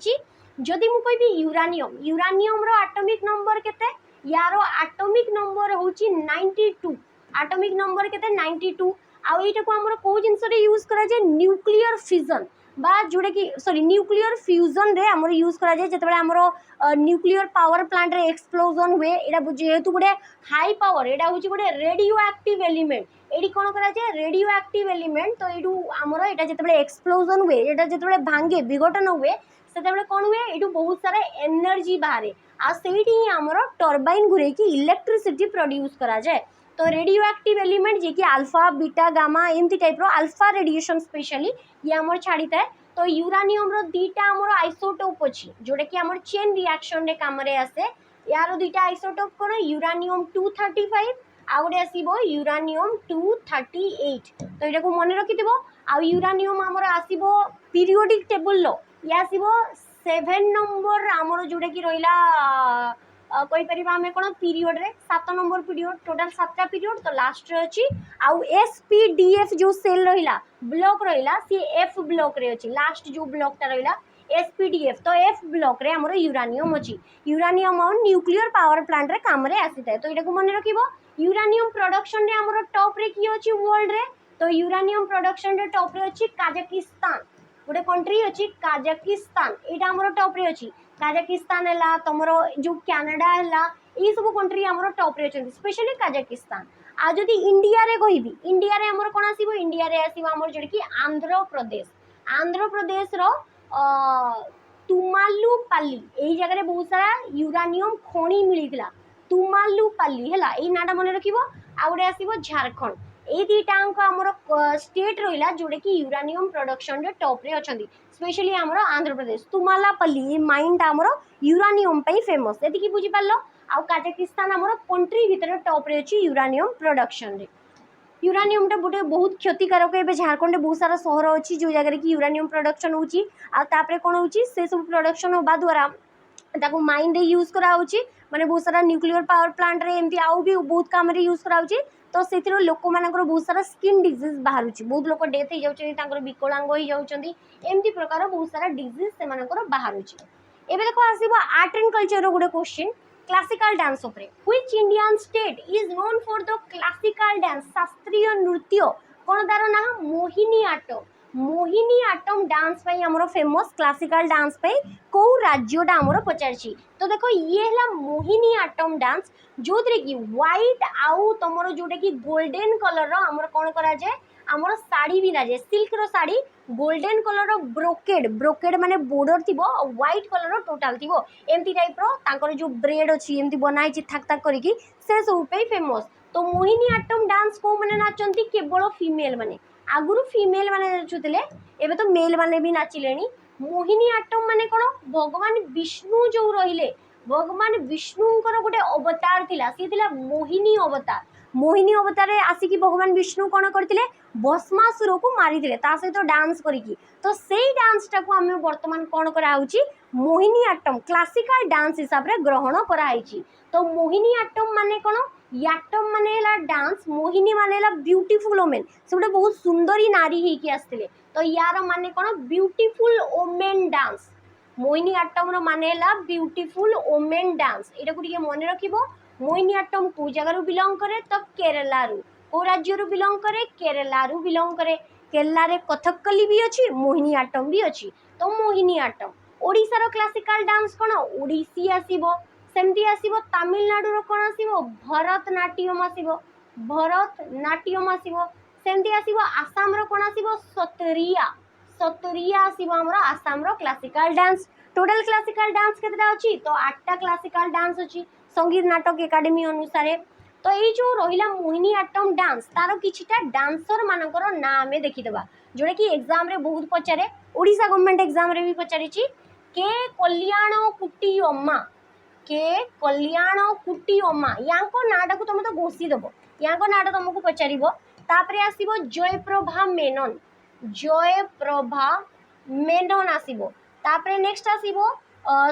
जदि मु कहि यूरानियम यूरानियम रो एटॉमिक नंबर केते यार एटॉमिक नंबर हूँ 92 एटॉमिक नंबर केते 92 आउ एटा को हमर को जिंस रे यूज करा जाय न्यूक्लियर फिजन बा जोड़े कि सॉरी न्यूक्लियर फ्यूजन रे हमर यूज करा जाय जतबे हमर न्यूक्लियर पावर प्लांट रे एक्सप्लोजन हुए एटा जेहेतु गोटे हाई पावर एटा हूँ गोटे रेडियो एक्टिव एलिमेंट एटी कौन करा जाय रेडियो एक्टिव एलिमेंट तो एटू हमर एटा जतबे एक्सप्लोजन हुए एटा जतबे भांगे विघटन हुए से कौन हुए ये बहुत सारा एनर्जी बाहर आईटी आमर टर्बाइन घुरे कि इलेक्ट्रिसिटी प्रोड्यूस करा जाए तो रेडियो एक्टिव एलिमेंट जी कि अल्फा बीटा गामा एमती टाइप रो अल्फा रेडिएशन स्पेशली ये आमर छाड़ी थाए तो यूरानियम रो दीटा आमर आइसोटोप अच्छी जोटा कि आमर चेन रिएक्शन रे काम रे आसे यार दीटा आइसोटोप कौन यूरानियम 235 आ गोटे आसो यूरानियम 238 तो यहाँ को मन रखि आ यूरानियम आमर आसो पीरियोडिक टेबल लो ये आसो 7 नंबर आमर जोटा कि रहा कहीपर आम कौन पीरियड रे 7 नंबर पीरियड टोटाल 7टा पीरियड तो लास्ट रे अच्छी आउ एसपीडीएफ जो सेल रहा ब्लॉक रहा सी एफ ब्लॉक रे अच्छी लास्ट जो ब्लॉकटा रहा एसपीडीएफ तो एफ ब्लॉक रे हमर यूरानियम अच्छी यूरानियम और न्यूक्लियर पावर प्लांट रे काम रे आसी थाए तो यहाँ को मन रखिबो यूरानियम प्रोडक्शन रे हमर टॉप रे की अच्छी वर्ल्ड रे तो यूरानियम प्रोडक्शन रे टॉप रे अच्छी काजाकिस्तान गोटे कंट्री अच्छी काजाकिस्तान यहाँ आमर टॉप रे अच्छी काजाकिस्तान है तुमर जो कनाडा है ये सब कंट्री आमर टॉप रे अच्छे स्पेशली काजाकिस्तान आ जदि इंडिया रे कहबी इंडिया रे आमर कौन आसीबो इंडिया रे आसीबो आमर जोटा कि आंध्र प्रदेश रो तुमालुपाली यही जगह बहुत सारा यूरानियम खणी मिलता तुमालुपाली है यही नाटा मन रखिबो आ गोटे आसीबो झारखंड ये दीटाक आमर स्टेट रहा जोटा कि यूरानियम प्रोडक्शन रे टॉप रे अछंती स्पेशली आमर आंध्र प्रदेश तुमालापल्ली माइंड आमर यूरानियम पे फेमस ये बुझी पार आ काजाकिस्तान आमर कंट्री भितर टॉप रे अछि यूरानियम प्रोडक्शन रे यूरानियम टा गोटे बहुत क्षतिकारक ए झारखंड बहुत सारा सहर अच्छी जो जगह कि यूरानियम प्रोडक्शन होची आ तापरे कोन होची से सब प्रोडक्शन होबा द्वारा ताको माइंड यूज करा होची माने बहुत सारा न्यूक्लियर पावर प्लांट रे एमती आउ भी बहुत काम रे यूज करा होची तो से लोक मानकर बहुत सारा स्किन डिजीज बाहर बहुत लोग डेथ हो जाती विकलांग हो जाती एमती प्रकार बहुत सारा डिजीज से बाहर एवं देखो आसो आर्ट एंड कल्चर गोटे क्वेश्चन क्लासिकल डांस उपरे which Indian state is known for the classical dance शास्त्रीय नृत्य कौन तार ना मोहिनीआट्टम मोहिनीआट्टम डांस पाई हमरो फेमस क्लासिकल डांस पाई को राज्यटा हमरो पचारछि तो देखो ये हला मोहिनीआट्टम डांस जो कि व्हाइट आउ तमरो जोटा कि गोल्डन कलर रो हमरो कोन करा जाय हमरो साड़ी भी ना जाय सिल्क रो साड़ी गोल्डन कलर रो ब्रोकेड माने बॉर्डर थिबो व्हाइट कलर रो टोटल थिबो एमती टाइप रो तांकर जो ब्रेड अछि एमती बनाई छि थाक थाक करिकि से सब पे फेमस तो मोहिनीआट्टम डांस को माने नाचंती केवल फीमेल माने आगुरु फीमेल माने नाचुतले एबे तो मेल माने भी नाचिलेनी मोहिनीआट्टम माने कोन भगवान विष्णु जो रहिले भगवान विष्णुंकर गोटे अवतार थिला सी थिला मोहिनी अवतार आसिकी भगवान विष्णु कौन करते भस्मासुर को मारी ता सहित डांस करिकी तो सेई डांस टाको आमे वर्तमान कौन कराउची मोहिनीआट्टम क्लासिकल डांस हिसाब रे ग्रहण कराइची तो मोहिनीआट्टम माने कोन याट्टम माने हला डांस मोहिनी माने हला ब्यूटीफुल वुमेन से गोटे बहुत सुंदरी नारी हेकी आस्तिले तो यार माने कोन ब्यूटीफुल वुमेन डांस मोहिनीआट्टम रो माने हला ब्यूटीफुल वुमेन डांस एटा को टिके मन रखिबो मोहिनीआट्टम को जगह बिलोंग करे तो केरला रू को राज्य रू बिलोंग करे केरला रू बिलोंग करे केरला रे कथकली भी अछि मोहिनीआट्टम भी अछि तो मोहिनीआट्टम ओडिसा रो क्लासिकल डांस कोन ओडिसी आसीबो सेमती आसीबो तमिलनाडु रो कोन आसीबो भरतनाट्यम आसीबो सेमती आसीबो आसाम रो कोन आसीबो सतरिया आसीबो हमरो आसाम रो classical dance total classical dance केतरा अछि तो 8टा क्लासिकल डांस अछि संगीत नाटक एकाडेमी अनुसार तो ये जो रहिला मोहिनीआट्टम डांस तार किछिटा डांसर मानकर ना आमे देखिदेबा जोडे कि एग्जाम रे बहुत पचारे ओडिसा गवर्नमेंट एग्जाम रे भी पचारि छि के कल्याण कुटी अम्मा यांको नाटा को तुम तो घोषी देबो यांको नाटा तुमको पचारिबो तापरे आसीबो जयप्रभा मेनन आसीबो तापरे नेक्स्ट आसीबो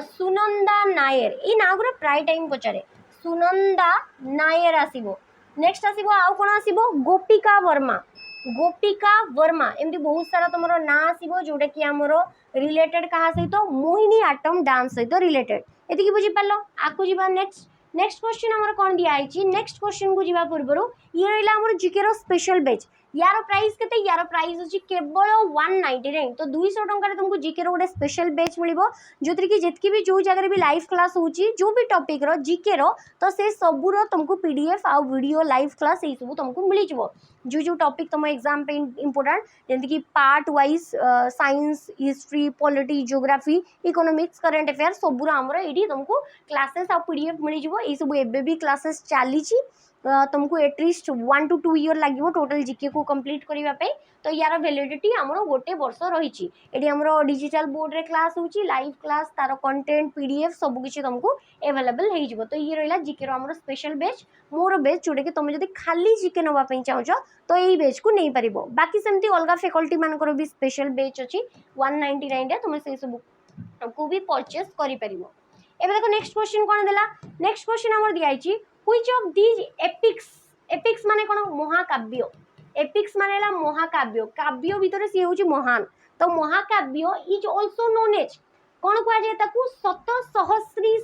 सुनंदा नायर ये ना गुरा प्राय टाइम पचारे सुनंदा नायर आसीबो नेक्स्ट आसीबो आउ कोन आसीबो गोपिका वर्मा एमती बहुत सारा तुमरो ना आसीबो जोटा कि हमरो रिलेटेड कहा सहित मोहिनीआट्टम डांस सहित रिलेटेड एति कि बुझी पालो आकु जीवा नेक्स्ट क्वेश्चन हमर कोन दिया आइची नेक्स्ट क्वेश्चन को जीवा पूर्वरु ये रहिला हमर जीके रो स्पेशल बैच यार प्राइस केते यार प्राइस अछि केवल 199 तो 200 टंका रे तुमको जीके रो गोटे स्पेशल बैच मिलिबो जोतरी कि जेतकी भी जो जगह भी लाइव क्लास होची जो भी टॉपिक रो जीके रो तो से सब रो तुमको पीडीएफ आ वीडियो लाइव क्लास ए सब तुमको मिली जबो जो टॉपिक तुम एग्जाम पे इंपोर्टेंट जेंति कि part wise science history polity geography economics current affair सब रो हमरो एडी तुमको क्लासेस आ पीडीएफ मिली जबो ए सब एबे भी क्लासेस चाली छी तुमको एटलिस्ट 1 to 2 ईयर लगे टोटल जीके को कंप्लीट करने तो यार वैलिडिटी आमर गोटे वर्ष रही आमर डिजिटल बोर्ड रे क्लास होची लाइव क्लास तार कंटेंट पीडीएफ सब किसी तुमको अवेलेबल हो तो ये रहा जीके आमर स्पेशल बैच मोर बैच जोटा कि तुम जब खाली जीके नापी चाहछ तो यही बैच को नहीं पार बाकी सेमती अलग फैकल्टी मानकर भी स्पेशल बैच अच्छी 199 तुम से सब को भी परचेस कर देखो नेक्स्ट क्वेश्चन कौन देला नेक्स्ट क्वेश्चन आमर दिखाई व्हिच ऑफ दीज एपिक्स माने कोन महाकाव्य एपिक्स माने ला महाकाव्य काव्य भीतर से होची महान तो महाकाव्य इज आल्सो नोन एज कोन कुआ जे ताकू शतसहस्री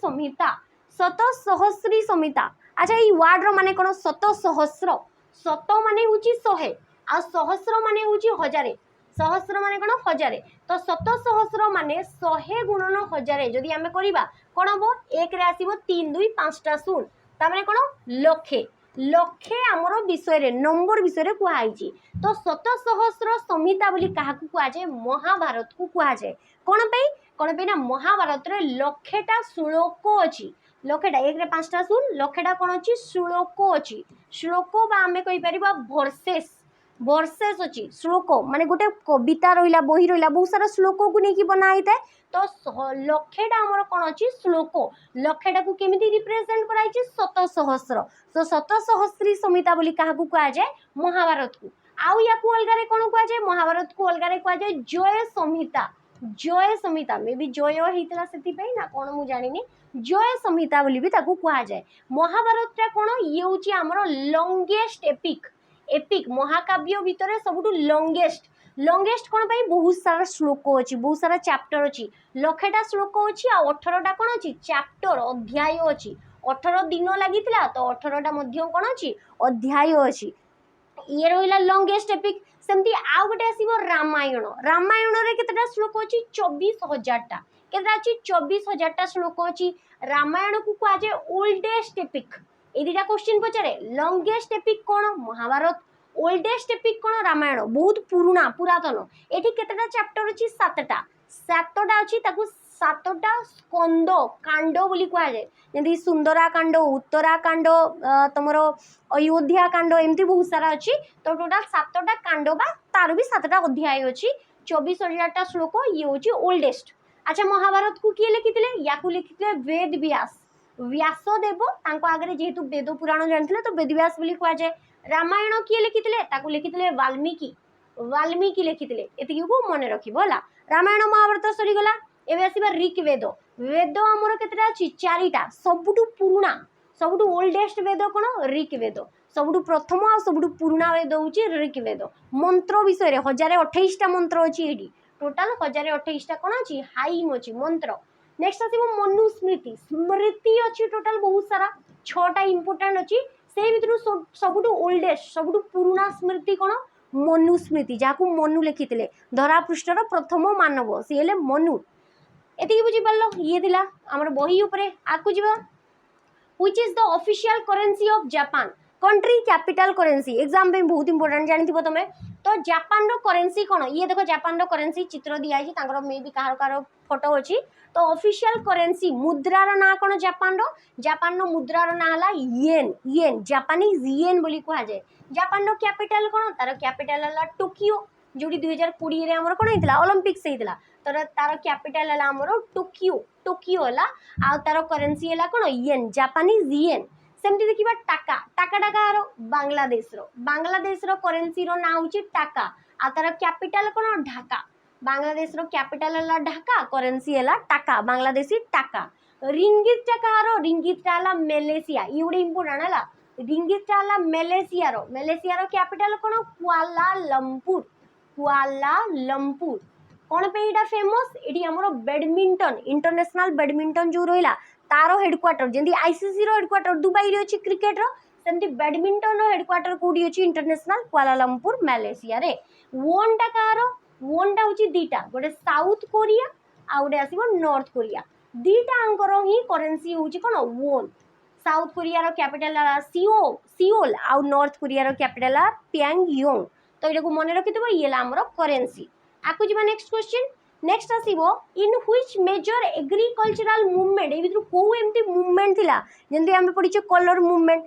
संहिता अच्छा ई वर्ड रो माने कोन शतसहस्र शत माने होची 100 आ सहस्र माने होची हजारे सहस्र माने कोन हजारे तो शतसहस्र माने 100 गुणन हजारे जदी हमें करिबा कोन हो 1 रे आसीबो 3 2 5 टा शून्य तामने कोन लक्षे आमर विषय रे नंबर विषय रे कुहाइची तो शतसहस्र संहिता बोली काहा को कुआ जाय महाभारत को कुआ जाय कोन पे ना महाभारत रे लक्षेटा श्लोक अछि लक्षेटा 1 रे 5 टा सुन लक्षेटा कोन अछि श्लोक अछि श्लोक बा हमें कहि परिबा वर्सेस अछि श्लोक माने गोटे कविता रहिला बही रहिला बहुत सारा श्लोक को नेकी बनाई थाए तो लक्षेटा हमर कोन अछि श्लोक लक्षेटा को केमिति रिप्रेजेंट कराई छी शतसहस्र तो शतसहस्री संहिता बोली काहा को कुआ जाय महाभारत को आउ या को अलगारे कोन कुआ जाय महाभारत को अलगारे कुआ जाय जय संहिता मे भी जय हितला सेति पई ना कोन मु जानिनी जय संहिता बोली भी ताकू कुआ जाय महाभारत रा कोन ये होची हमर लॉन्गेस्ट एपिक महाकाव्य भितर सबुठु लॉन्गेस्ट कोन भाई बहुत सारा श्लोक अछि बहुत सारा चैप्टर अछि लक्षेटा श्लोक अछि आ 18टा कोन अछि चैप्टर अध्याय अछि 18 दिन लगी तो 18टा कौन अच्छी अध्याय अच्छी ये रहा लंगेस्ट एपिक सेमती आउ गोटे आसीबो रामायण रामायण रे केतेटा श्लोक अछि 24,000टा केतेटा अछि 24,000टा श्लोक अछि रामायण को कहा जाय ओल्डेस्ट एपिक ए दुटा क्वेश्चन पचारे लंगेस्ट एपिक कोन महाभारत ओल्डेस्ट एपिक कोन रामायण बहुत पुराना पुरातन एठी केतेटा चैप्टर अछि 7टा 7टा अछि ताकू 7टा स्कंद कांड बोली कहा जाय जंती सुंदरा कांड उत्तरा कांड तमरो अयोध्या कांड एमती बहुत सारा अच्छी तो टोटाल 7टा कांड बा तार भी 7टा अध्याय अच्छी 24,000टा श्लोक ये होची ओल्डेस्ट अच्छा महाभारत को किए लिखिथिले या को लिखिथिले वेद व्यास व्यासदेव तांको आगरे जेहेतु वेद पुराण जानथिले तो वेद व्यास बोली कहा जाय रामायण किए लिखिथिले ताको लिखिथिले वाल्मीकि लिखिथिले एतिकी को मन रखिबो होला रामायण महाभारत सरी गला एबे आसीबा ऋग्वेद वेद हमर केतेटा अछि 4टा सबुटु पुराना सबुटु ओल्डेस्ट वेद कोन ऋग्वेद सबुटु प्रथम आ सबुटु पुराना वेद होची ऋग्वेद मंत्र विषय रे 1028टा मंत्र अछि एडी टोटल 1028टा कोन अछि हाइम अछि मंत्र नेक्स्ट आसीबो मनुस्मृति स्मृति अछि टोटल बहुत सारा 6टा इंपोर्टेंट अछि से भितरु सबुटु ओल्डेस्ट सबुटु पुराना स्मृति कोन मनुस्मृति जाकू मनु लिखिथिले धरा पृष्ठर प्रथम मानव सी हेले मनु एतिकी बुझी पारलो ये दिला हमर बही ऊपरे आकु जीवा which is the official currency of Japan country capital currency exam में बहुत इंपोर्टेंट जानिथिबो तमे तो जापान रो करेंसी कोन ये देखो जापान रो करेंसी चित्र दिया है तांकर मे भी कहार फोटो अछि तो ऑफिशियल करेंसी मुद्रा रो ना कोन जापान रो मुद्रा रो ना हला येन जापानीज येन बोली कहा जाय जापान रो कैपिटल कोन तार कैपिटल हला टोकियो जोडी 2020 रे हमर कोन हेतला ओलंपिक्स हेतला तार कैपिटल हला हमर टोकियो हला आ तार करेंसी हला कोन येन जापानीज येन सेमती देखिबा टाका कार बांग्लादेश रो करेंसी रो ना होची टाका आ तार कैपिटल कोन ढाका बांग्लादेश रो कैपिटल हला ढाका करेंसी हला टाका बांग्लादेशी टाका रिंगिट हला मलेशिया ई उडे इंपोर्टेंट हला रिंगिट हला मलेशिया रो कैपिटल कोन कुआलालंपुर कौन पे इटा फेमस एटी हमरो बैडमिंटन इंटरनेशनल बैडमिंटन जो रहिला तारो हेडक्वार्टर जेंती आईसीसी रो हेडक्वार्टर दुबई रे अछि क्रिकेट रो सेंती बैडमिंटन रो हेडक्वार्टर कोडी अछि इंटरनेशनल कुआलालंपुर मलेशिया रे वनटा होची दीटा गोटे साउथ कोरिया आ गोटे आसीबो नॉर्थ कोरिया दीटा अंकर ही करेंसी होची कोन वोन साउथ कोरिया रो कैपिटल सिओल आ नॉर्थ कोरिया रो कैपिटल प्यांगयोंग तो एटा को मन रखितबो येला हमरो करेंसी आकु जीवा नेक्स्ट क्वेश्चन नेक्स्ट आसीबो in which major agricultural movement ए भितर को एमती मूवमेंट थिला जेंती हम पढिचे colour movement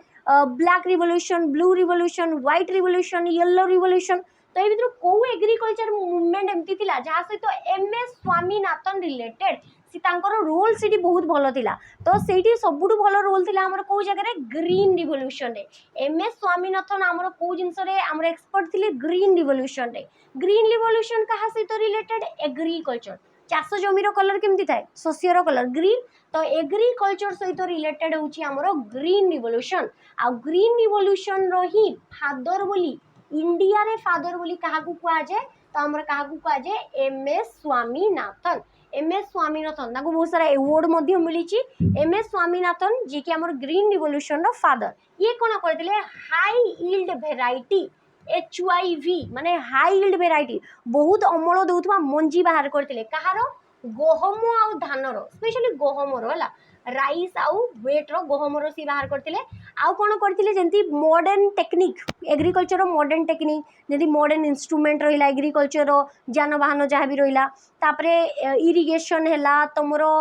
black revolution blue revolution white revolution yellow revolution तो ए भितर को एग्रीकल्चर मूवमेंट एमती थिला जहा सहित एमएस स्वामीनाथन रिलेटेड सी तांकर रोल सिटी बहुत भलो थिला तो सेठी सबुटु भलो रोल थिला हमर को जगह रे ग्रीन रिवोल्यूशन रे एमएस स्वामीनाथन हमर को जिंस रे हमर एक्सपर्ट थिले ग्रीन रिवोल्यूशन कहा सहित रिलेटेड एग्रीकल्चर चाष जमीर कलर केमती थाए शस्यर कलर ग्रीन तो एग्रीकल्चर सहित रिलेटेड होची हमर ग्रीन रिवोल्यूशन आ ग्रीन रिवोल्यूशन रो ही फादर बोली इंडिया रे फादर बोली कहा को कहा जाय तो हमर कहा को कहा जाय एमएस स्वामीनाथन ताको बहुत सारा अवार्ड मध्य मिली एमएस स्वामीनाथन जे कि हमर ग्रीन रिवोल्यूशन रो फादर ये कोन करथिले हाई यील्ड वेराइटी HYV माने हाई यील्ड वेराइटी बहुत अमल दउथबा मंजी बाहर करथिले कहार गहम आ धान रो स्पेशली गहम रो हला राइस आउ वेट रो गहम रो सी बाहर करथिले आउ कोन करथिले जेंती मॉडर्न टेक्निक एग्रीकल्चर रो मॉडर्न टेक्निक जेंती मॉडर्न इंस्ट्रूमेंट रहिला एग्रीकल्चर रो जानवाहन जहाँ भी रहिला तापरे इरिगेशन हैला तमरो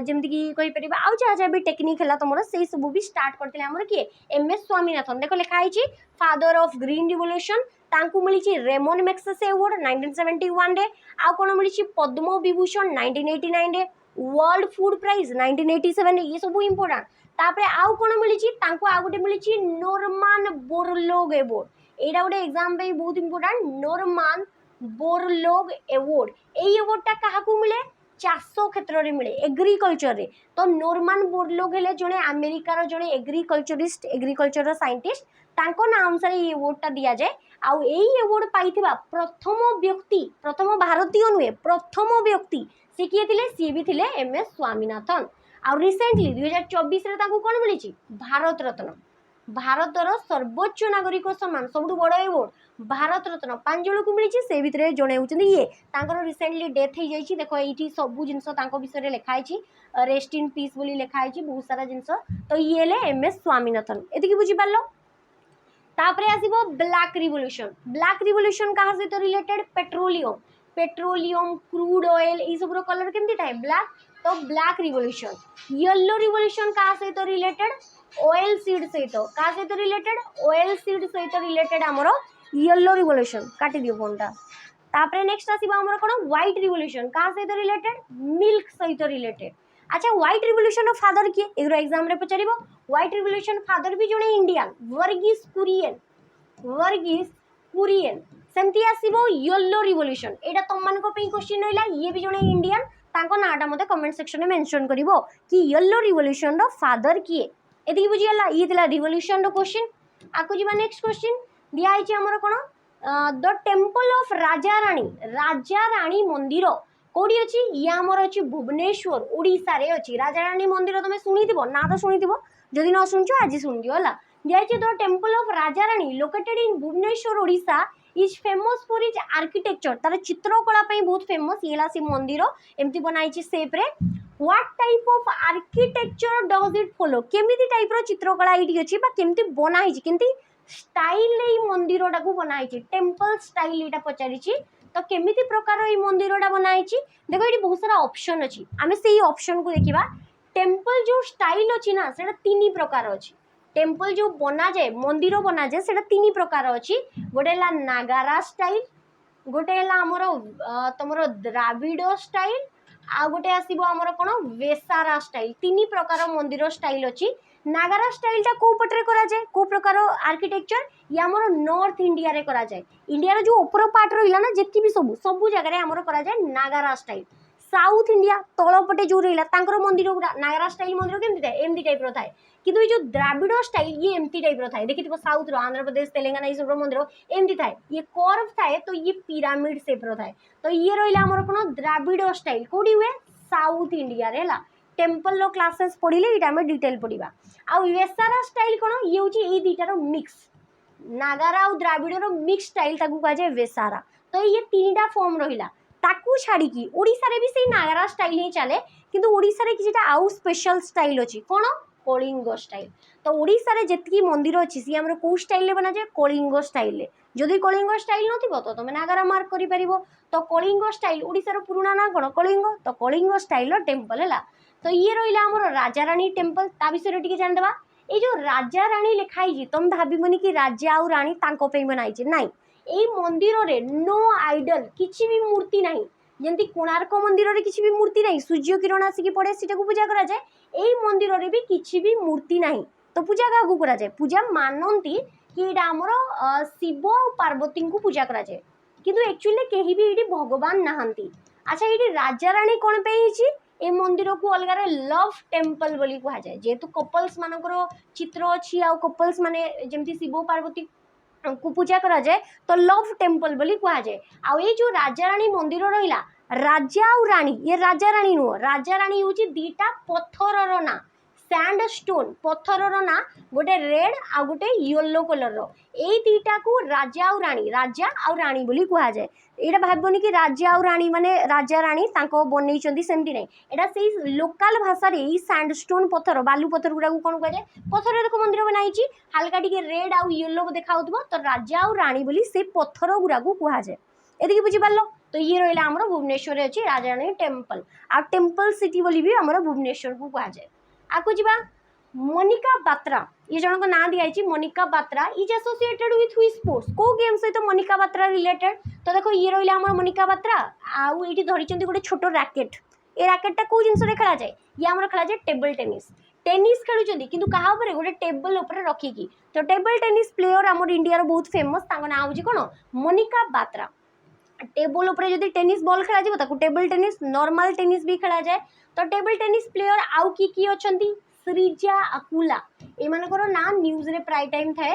जेमती की कहि परिबा आउ जहाँ भी टेक्निक हैला तमरो सेही सब भी स्टार्ट करथिले हमर के एमएस स्वामीनाथन देखो लिखा आइछि फादर ऑफ ग्रीन रिवोल्यूशन तांकु मिली रेमन मैग्सेसे अवार्ड 1971 रे आ कोन मिली पद्म विभूषण 1989 रे वर्ल्ड फूड प्राइज 1987 ये सब इंपोर्टेंट तापरे आउ कोन मिली तांकु आ गुटे मिली नॉर्मन बोरलोग अवार्ड एडा गुटे एग्जाम पे बहुत इंपोर्टेंट नॉर्मन बोरलोग अवार्ड एई अवार्डटा काहाकू मिले चाष क्षेत्र रे मिले एग्रीकल्चर रे तो नॉर्मन बोरलोग हेले जने अमेरिका रो जने एग्रीकल्चरिस्ट एग्रीकल्चर रो साइंटिस्ट तांको नाम अनुसार ये अवार्डटा दिया जाए आउ एई अवार्ड पाइथिबा प्रथम भारतीय नुहे प्रथम व्यक्ति से किए थिले सी भी थिले एमएस स्वामीनाथन आ रिसेंटली 2024 रे ताकू कोन मिली भारत रत्न भारतर सर्वोच्च नागरिक सम्मान सब बड़ एवोर्ड भारत रत्न 5 जन को मिली से भितर जड़े होती ये रिसेंटली डेथ हो जाइए देख ये सब जिनस विषय लिखाई रेस्ट इन पीस बोली लिखाई बहुत सारा जिनस तो ये हेले MS स्वामीनाथन ये बुझीपार तापरे आसीबो ब्लैक रिवोल्यूशन कहा सहित रिलेटेड पेट्रोलियम क्रूड ऑयल ये सब कलर केमती थाए ब्लैक तो ब्लैक रिवोल्यूशन येलो रिवोल्यूशन कहा सहित रिलेटेड ऑयल सीड सहित क्या सहित रिलेटेड ऑयल सीड सहित रिलेटेड आमर येलो रिवोल्यूशन काटी दियो फोनटा तापरे नेक्स्ट आसीबो आमर कोन व्हाइट रिवोल्यूशन क्या सहित रिलेटेड मिल्क सहित रिलेटेड अच्छा व्हाइट रिवोल्यूशन ऑफ फादर किए एग्रो एग्जाम रे पचारिबो व्हाइट रिवोल्यूशन फादर भी जणे इंडियन वर्गीस कुरियन सेमती आसीबो येलो रिवोल्यूशन एटा तुम मानको पे क्वेश्चन रहला ये भी जणे इंडियन तांको नाटा मते कमेंट सेक्शन में मेंशन करिवो कि येलो रिवोल्यूशन रो फादर किए एति बुझी गला ये थिला रिवोल्यूशन रो क्वेश्चन आकु जीवा नेक्स्ट क्वेश्चन दिया आइछि हमर कोन the temple of Raja Rani मंदिर कोडी अछि ये हमर अछि भुवनेश्वर ओडिसा रे अछि राजा रानी मंदिर तमे सुनिथिबो ना तो सुनिथिबो जदि न सुनछो आज सुन दियो हला दिया आइछि the temple of Raja Rani located in Bhubaneswar Odisha is famous for is architecture तार चित्रकला पे बहुत फेमस येला से मंदिर एमती बनाई शेप रे what type of architecture does it follow केमिति टाइप रो चित्रकला इटी अछि बा केमिति बनाई छि केमिति स्टाइल ए मंदिर टाकू बनाई छि टेम्पल स्टाइल एटा पचारि छि तो केमिति प्रकार ए मंदिरटा बनाई छि देखो एटी बहुत सारा ऑप्शन अछि आमे सेही ऑप्शन को देखिबा टेम्पल जो स्टाइल अछि ना सेटा तीन प्रकार अछि टेम्पल जो बना जाए मंदिर बना जाए सेटा तीन प्रकार अछि गोटे हला नागारा स्टाइल गोटे हला हमरो तमरो द्राविड स्टाइल आ गोटे आसीबो हमरो कोन वेसारा स्टाइल तीन प्रकार मंदिर स्टाइल अछि नागारा स्टाइल टा को पटरे करा जाए को प्रकार आर्किटेक्चर ये हमरो नॉर्थ इंडिया रे करा जाए इंडिया रो जो ऊपर पार्ट रहिला ना जेति भी सब जगह रे हमरो करा जाए नागारा स्टाइल साउथ इंडिया तळपटे जो रहिला तांकर मंदिर नागारा स्टाइल मंदिर केमति थाए एमती टाइप रो थाए किंतु ये जो द्राविड स्टाइल ये एमती टाइप रो थाए देखिथिबो साउथ रो आंध्र प्रदेश तेलंगाना ये सब रो मंदिर एमती थाए ये कर्व थाए तो ये पिरामिड शेप रो थाए तो ये रहिला हमर कोन द्राविड स्टाइल कोडी हुए साउथ इंडिया रे ला टेम्पल रो क्लासेस पढिले इटा में डिटेल पढिबा आ वेसारा स्टाइल कोन ये होची ए दीटा रो मिक्स नागारा और द्राविड रो मिक्स स्टाइल ताकू कहा जाए वेसारा तो ये तीनटा फॉर्म रहिला ताकू छाड़ी की ओडिसा रे भी सेही नागारा स्टाइल ही चले किंतु ओडिसा रे किछटा आउ स्पेशल स्टाइल अछि कोन कलिंग स्टाइल तो ओडिसा रे जेतकी मंदिर अछि सी हमर को स्टाइल ले बना जाए कलिंग स्टाइल ले जदि कलिंग स्टाइल नथिबो तो तमे नागारा मार्क करि परिबो तो कलिंग स्टाइल ओडिसा रो पुराना ना कोन कलिंग तो कलिंग स्टाइल रो टेम्पल हैला तो ये रहिला हमर राजा रानी टेम्पल ता विषय टिके जान देबा ए जो राजा रानी लिखाई जी तुम भाबिबनी कि राजा और रानी तांको पे बनाई छी नाही ए मंदिर रे नो आइडल किछि भी मूर्ति नाही जेंति कोणार्क मंदिर रे किछि भी मूर्ति नाही सूर्य किरण आसी पड़े सीटा को पूजा करा जाए एई मंदिर रे भी किछि भी मूर्ति नाही तो पूजा कागु करा जाए पूजा मानंती कि एटा हमर शिव और पार्वती को पूजा करा जाए किंतु एक्चुअली केही भी एटी भगवान नाहंती अच्छा एटी राजा रानी कोन पे हिची ए मंदिर को अलग लव टेम्पल बोली कहा जाए जेहेतु कपल्स मानकर चित्र अच्छी आ कपल्स माने जेमती शिव पार्वती को पूजा करा जाए तो लव टेम्पल बोली कहा जाए आ ये जो राजा रानी मंदिर रहिला राजा और रानी ये राजा रानी नुह राजा रानी होची दीटा पत्थर रो ना सैंडस्टोन पत्थर रो ना गोटे रेड आ गोटे येलो कलर रो ए दीटा को राजा और रानी बोली कहा जाए एटा भाबनी कि राजा और रानी माने राजा रानी तांको बनै चंदी सेमती नै एटा सेही लोकल भाषा रे ई सैंडस्टोन पत्थर बालू पत्थर गुडा को कोन कह जाए पत्थर देखो मंदिर बनाई छी हल्का टिके रेड आ येलो देखाउतबो तो राजा और रानी बोली से पत्थर गुडा को कहा जाए एदिके बुझी पारलो तो ये रहिला हमरो भुवनेश्वर रे अछि राजा रानी टेम्पल आ टेम्पल सिटी बोली भी हमरो भुवनेश्वर को कहा जाए आकु जीवा मोनिका बात्रा ये जन को ना दिया Monika Batra is associated with हुई स्पोर्ट्स को गेम सहित मोनिका बात्रा रिलेटेड तो देखो ये रहिला हमर मोनिका बात्रा आउ एठी धरि चंदी गोटे छोटो रैकेट ए रैकेटटा को जिंस रे खेला जाए ये हमर खेला जाए टेबल टेनिस खेलु चंदी किंतु कहा ऊपर गोटे टेबल ऊपर रखी की तो टेबल टेनिस प्लेयर हमर इंडिया रो बहुत फेमस तांको ना होजी कोन मोनिका बात्रा टेबल ऊपर जदी टेनिस बॉल खेला जाए ताको टेबल टेनिस नॉर्मल टेनिस भी खेला जाए तो टेबल टेनिस प्लेयर आउ की अछंती श्रीजा अकुला ए मानकर ना न्यूज रे प्राय टाइम थाए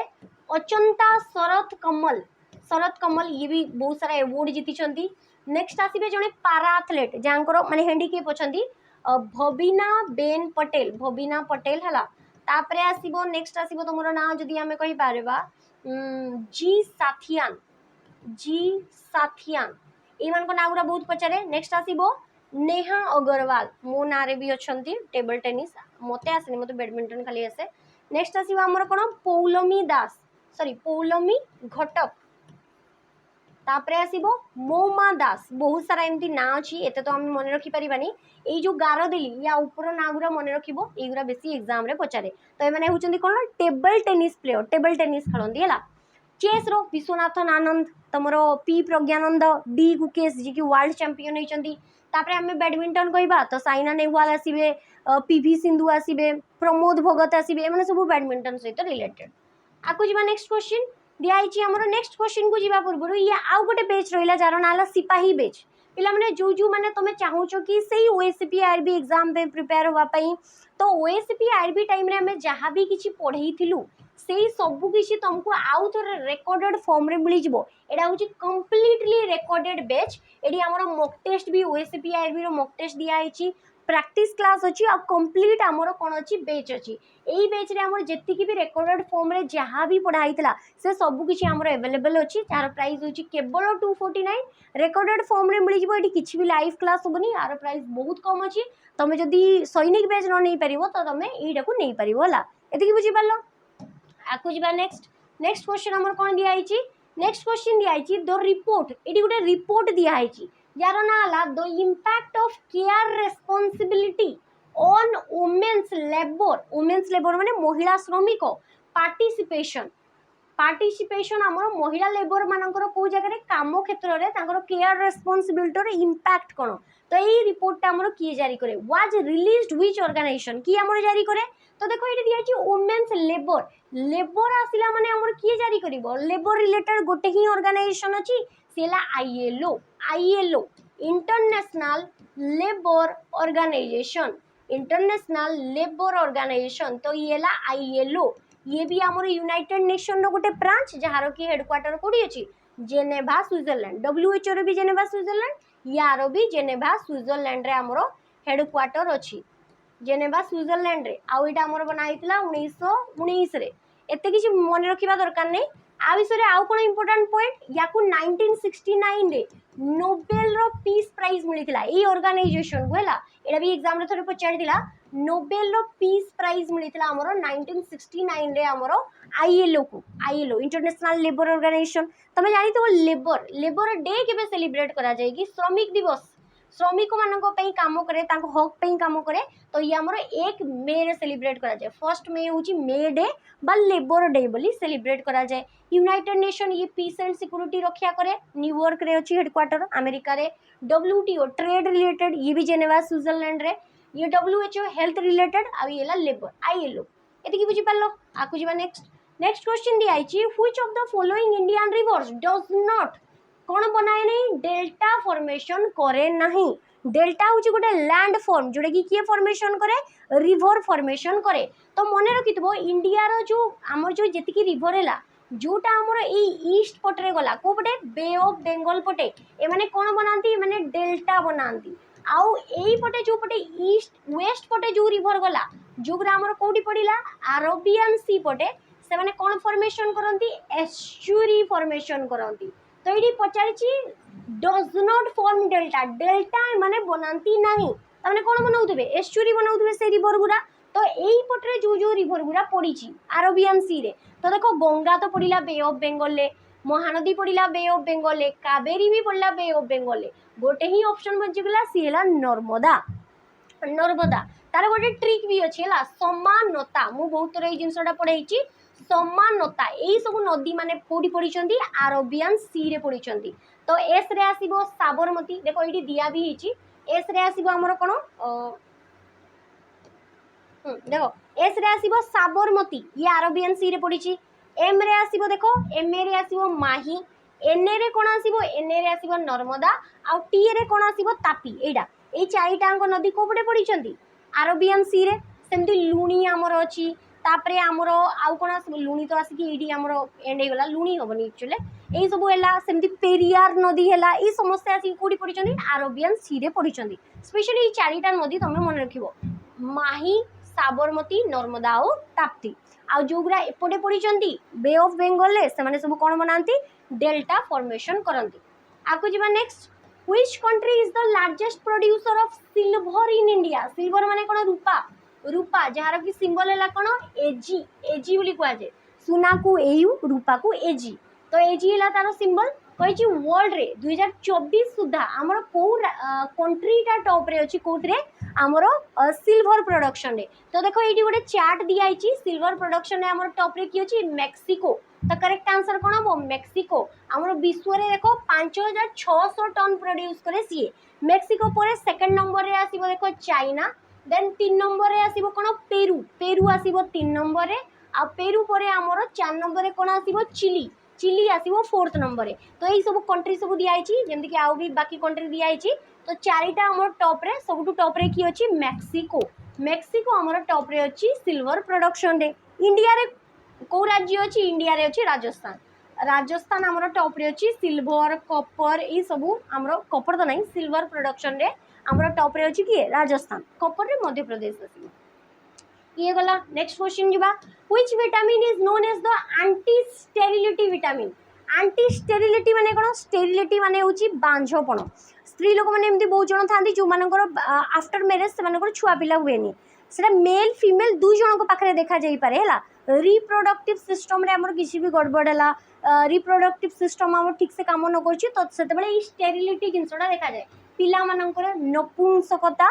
अचंता शरत कमल ये भी बहुत सारा अवार्ड जीति चंती नेक्स्ट आसीबे जने पारा एथलेट जानकर माने हैंडीकैप अछंती भबिना बेन पटेल, भबिना पटेल है। तापरे आसीबो नेक्स्ट आसीबो तुमरो नाम जदि हमें कहि पारबा जी साथियान, जी साथियान एमान को नाम बहुत पचारे। नेक्स्ट आसीबो नेहा अग्रवाल, मो नारे भी अछंती टेबल टेनिस, मते आसेनी मते बैडमिंटन खाली आसे। नेक्स्ट आसीबो हमर कोन पौलमी दास, सॉरी पौलमी घटक। तापरे आसीबो मोमा दास, बहुत सारा एमती ना अछि, एते तो हम मन रखि परिबानी। एई जो गारो देली या ऊपर ना गुरा मन रखिबो, एगुरा बेसी एग्जाम रे पचारे। तो ए माने होचंदी कोन table tennis player, table tennis खेलंदी हला। चेस रो विश्वनाथन आनंद, तमरो पी प्रज्ञानंद, डी गुकेश जी की वर्ल्ड चैंपियन होइचंदी। तापरे हमें बैडमिंटन कहबा तो साइना नेहवाल आसीबे, पीवी सिंधु आसीबे, प्रमोद भगत आसीबे, एमाने सब बैडमिंटन सहित रिलेटेड। आकु जिबा नेक्स्ट क्वेश्चन दियाइछि हमरो। नेक्स्ट क्वेश्चन को जिबा पूर्व या आउ गोटे बेच रहिला जार नाला सिपाही बेच। पिला माने जो माने तुमे चाहूचो कि सेही ओएसपी आरबी एग्जाम पे प्रिपेयर होवा पई, तो ओएसपी आरबी टाइम रे हमें जहां भी किछि पढैथिलु सेही सब किछि तुमको आउ थोरे रेकॉर्डेड फॉर्म रे मिली जिवो। एडा होछि कंप्लीटली रेकॉर्डेड बैच। एडी हमरो मॉक टेस्ट भी ओएसपी आरबी रो मॉक टेस्ट दिया आइछि, प्रैक्टिस क्लास अछि आ कंप्लीट हमरो कोन अछि बैच अछि। एई बैच रे हमर जेति कि भी रेकॉर्डेड फॉर्म रे जहां भी पढाइतला से सब किछि हमरो अवेलेबल अछि। तार प्राइस होछि केवल 249। रेकॉर्डेड फॉर्म रे मिली जिवो, एडी किछि भी लाइव क्लास होबनी, आर प्राइस बहुत कम अछि। तमे जदी सैनिक बैच न नै परिबो तो तमे एइडा को नै परिबो हला। एति बुझि पालो। आकु जिबा नेक्स्ट क्वेश्चन हमर कोन दिया आइछि। नेक्स्ट क्वेश्चन दिया आइछि द रिपोर्ट, एडी गुटे रिपोर्ट दिया आइछि यार ना हला the impact of care responsibility on women's labour. Women's labour माने महिला श्रमिक पार्टिसिपेशन, पार्टिसिपेशन आमर महिला लेबर मानकर को जगह काम क्षेत्र में केयर रेस्पोंसिबिलिटी इम्पैक्ट कौन। तो यही रिपोर्ट आमर किए जारी करे, वाज रिलीज्ड व्हिच ऑर्गेनाइजेशन, की आमर जारी करे। तो देखो ये दिया अछि वुमेन्स लेबर, लेबर आसिला माने आमर किए जारी करिवो, लेबर रिलेटेड गोटे ही ऑर्गेनाइजेशन अछि, सेला ILO, ILO international labour organisation, international labour organisation. तो ये ला आईएलओ, ये भी आमर यूनाइटेड नेशन रो गोटे ब्रांच जहार की हेडक्वार्टर कोडी अछि जेनेवा स्विट्जरलैंड। डब्ल्यूएचओ रो भी जेनेवा स्विट्जरलैंड, यारो भी जेनेवा स्विट्जरलैंड रे आमर हेडक्वार्टर अछि, जेनेवा स्विट्जरलैंड रे। आउ एटा आमर बनाइतला 1919 रे। एते किछि मन रखिबा दरकार नै। आ विषय आउ कोन इंपोर्टेंट पॉइंट, याकू 1969 रे नोबेल रो पीस प्राइज मिलिथिला ए ऑर्गेनाइजेशन को हला। एटा भी एग्जाम रे थोड़े पचारि दिला, नोबेल रो पीस प्राइज मिलिथिला हमरो 1969 रे हमरो आईएलओ को, आईएलओ इंटरनेशनल लेबर ऑर्गेनाइजेशन। तमे जानि तो लेबर, लेबर डे केबे सेलिब्रेट करा जाय कि श्रमिक दिवस, श्रमिक मानक पे काम करे, ताको हक पे काम करे। तो ये हमरो 1 मे रे सेलिब्रेट करा जाय। फर्स्ट मे होची मे डे बा लेबर डे बोली सेलिब्रेट करा जाय। यूनाइटेड नेशन ये पीस एंड सिक्योरिटी रक्षा करे, न्यूयॉर्क रे अछि हेडक्वार्टर अमेरिका रे। डब्ल्यूटीओ ट्रेड रिलेटेड ये भी जेनेवा स्विट्जरलैंड रे। ये डब्ल्यूएचओ हेल्थ रिलेटेड आ ये ला लेबर आईएलओ। एति की बुझि पालो। आकु जिबा नेक्स्ट क्वेश्चन दि आइछि which of the following Indian rivers does not कौन बनाए नहीं डेल्टा फॉर्मेशन करे नहीं। डेल्टा होची गोटे लैंड फॉर्म जोटा कि किए फॉर्मेशन करे, रिवर फॉर्मेशन करे। तो मने रखिथबो इंडिया रो जो हमर जो जेतिकी रिवर हैला जोटा हमर ए ईस्ट पटरे गला को पटे बे ऑफ बंगाल पटे ए माने कोन बनांती, माने डेल्टा बनांती। आउ एई पटे जो पटे ईस्ट वेस्ट पटे जो रिवर गला जोगरा हमर कोठी पडिला अरेबियन सी पटे, से माने कोन फॉर्मेशन करंती, एस्चुरी फॉर्मेशन करंती। तो ये पचारिछि does not form delta, delta माने बनांती नहीं, ताने कोन बनाउथबे एस्चुरी बनाउथबे से रिवर गुरा। तो एई पटरे जो जो रिवर गुरा पड़ीछि अरेबियन सी रे, तो देखो गंगा तो पड़िला बे ऑफ बंगाल ले, महानदी पड़िला बे ऑफ बंगाल ले, कावेरी भी पड़िला बे ऑफ बंगाल ले। गोटे ही ऑप्शन बचि गला सी हैला नर्मदा, नर्मदा। तार गोटे ट्रिक भी अछि हैला समानता, मु बहुत थोर ए जिंसटा पढैछि समानता। एई सब नदी माने कोडी पड़ीचंती अरेबियन सी रे पड़ीचंती। तो एस रे आसीबो साबरमती, देखो एठी दिया भी हिची। एस रे आसीबो हमर कोन देखो एस रे आसीबो साबरमती, ये अरेबियन सी रे पड़ीची। एम रे आसीबो देखो एम रे आसीबो माही, एन रे कोन आसीबो एन रे आसीबो नर्मदा, आ टी रे कोन आसीबो तापी। एडा ए चारिटांग नदी को पटे पड़ीचंती अरेबियन सी रे। सेमती लुणी हमर अछि, तापरे हमरो आउ कोन आसीबो लुणी तो आसी कि एडी हमरो एंड हे गला लुणी होबनी एक्चुअली यही सब है सेमती पेरियार नदी है ये समस्या आसिक कौटी पढ़ी आरबियन सी रे पढ़ी स्पेशली ये चारिटा नदी तुम मन रख माही साबरमती नर्मदा और ताप्ती आ जोगुरा एपटे पढ़ी बे ऑफ बेंगल से सब कौन बनाती डेल्टा फॉर्मेशन करती आगु जी next which country is the largest producer of silver in India silver माने कोन रूपा रूपा जार कि सिंबल है कौन एजी एजी बोली कहुए सुना को एयू रूपा को एजी तो एजी है तार सिंबल कही वर्ल्ड रे 2024 सुधा आमर कौ कंट्रीटा टॉप रे अच्छी कौटे आमर सिल्वर प्रोडक्शन रे तो देखो ये गोटे चार्ट दिखाई सिल्वर प्रोडक्शन आमर टॉप रे किए अच्छी मेक्सिको तो करेक्ट आंसर कौन हम मेक्सिको आमर विश्व रे देखो 5600 टन प्रोड्यूस करे सी मेक्सिको पर सेकंड नंबर रे आसीबो देखो चाइना देन 3 नंबर रे आसीबो कोन पेरू पेरू आसीबो 3 नंबर रे आ पेरू पर आमर 4 नंबर रे कोन आसीबो चिली चिली आसीबो 4th नंबर रे तो यही सब कंट्री सब दिखाई जेमति कि आउ भी बाकी कंट्री दिखाई तो चारिटा आमर टॉप रे सबटू टॉप रे की अछि मेक्सिको मेक्सिको आमर टॉप रे अछि सिल्वर प्रोडक्शन रे इंडिया रे को राज्य अछि इंडिया रे अछि राजस्थान राजस्थान आमर टॉप रे अछि सिल्वर कॉपर ई सब आमर कॉपर तो नहीं सिल्वर प्रोडक्शन रे आमर टॉप रे अछि कि राजस्थान कॉपर रे मध्य प्रदेश अछि ये गला नेक्स्ट क्वेश्चन जीवा which vitamin is known as the anti sterility vitamin anti sterility माने कोन स्टेरिलिटी माने होची बांझपण स्त्री लोक माने एमती बहुत जन थांती जो मानकर आफ्टर मैरिज से मानकर छुआ पिला हुएनी सेटा मेल फीमेल दुई जन को पाखरे देखा जाई पारे हला रिप्रोडक्टिव सिस्टम रे हमर किसी भी गड़बड़ हला रिप्रोडक्टिव सिस्टम हमर ठीक से काम न करछि तो सेते बेले ई स्टेरिलिटी जिंसडा देखा जाए पिला मानकर नपुंसकता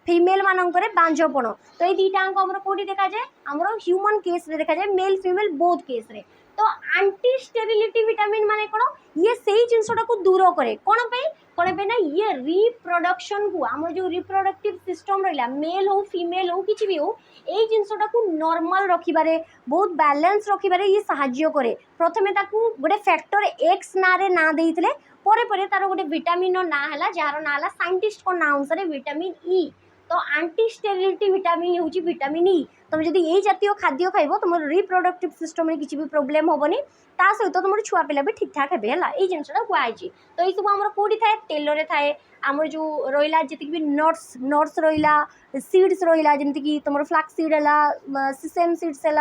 फीमेल मानकर बांझपण तो ये दीटाक आमर कौटी देखा जाए आमर ह्यूमन केस रे देखा जाए मेल फीमेल बोथ केस रे तो एंटी स्टेरिलिटी विटामिन माने कोन ये सही जिनसटा को दूर करे कोन पे ना ये रिप्रोडक्शन को आमर जो रिप्रोडक्टिव सिस्टम रहिला मेल हो फीमेल हो किछि भी हो ए जिनसटा को नॉर्मल रखिबारे बहुत बैलेंस रखिबारे ये सहाय्य करे प्रथमे ताकू गोटे फैक्टर एक्स ना रे ना देइतले परे परे तार गोटे विटामिन ना है जार ना है साइंटिस्ट को ना अनुसार विटामिन ई तो एंटी स्टेरिलिटी विटामिन हूँ विटामिन ई तुम जब यही जातीय खाद्य खाइब तुम रिप्रोडक्टिव सिस्टम में किसी भी प्रोब्लेम हेनी ता सहित तुम छुआ पिला भी ठीक ठाक हे है जिनसा कहुई तो ये सब आम कौटी थाए तेल थाए आमर जो रहा जी भी नट्स नट्स रहा सीड्स रहा जमीक तुम फ्लाक्स सीड है सिसेम सीड्स है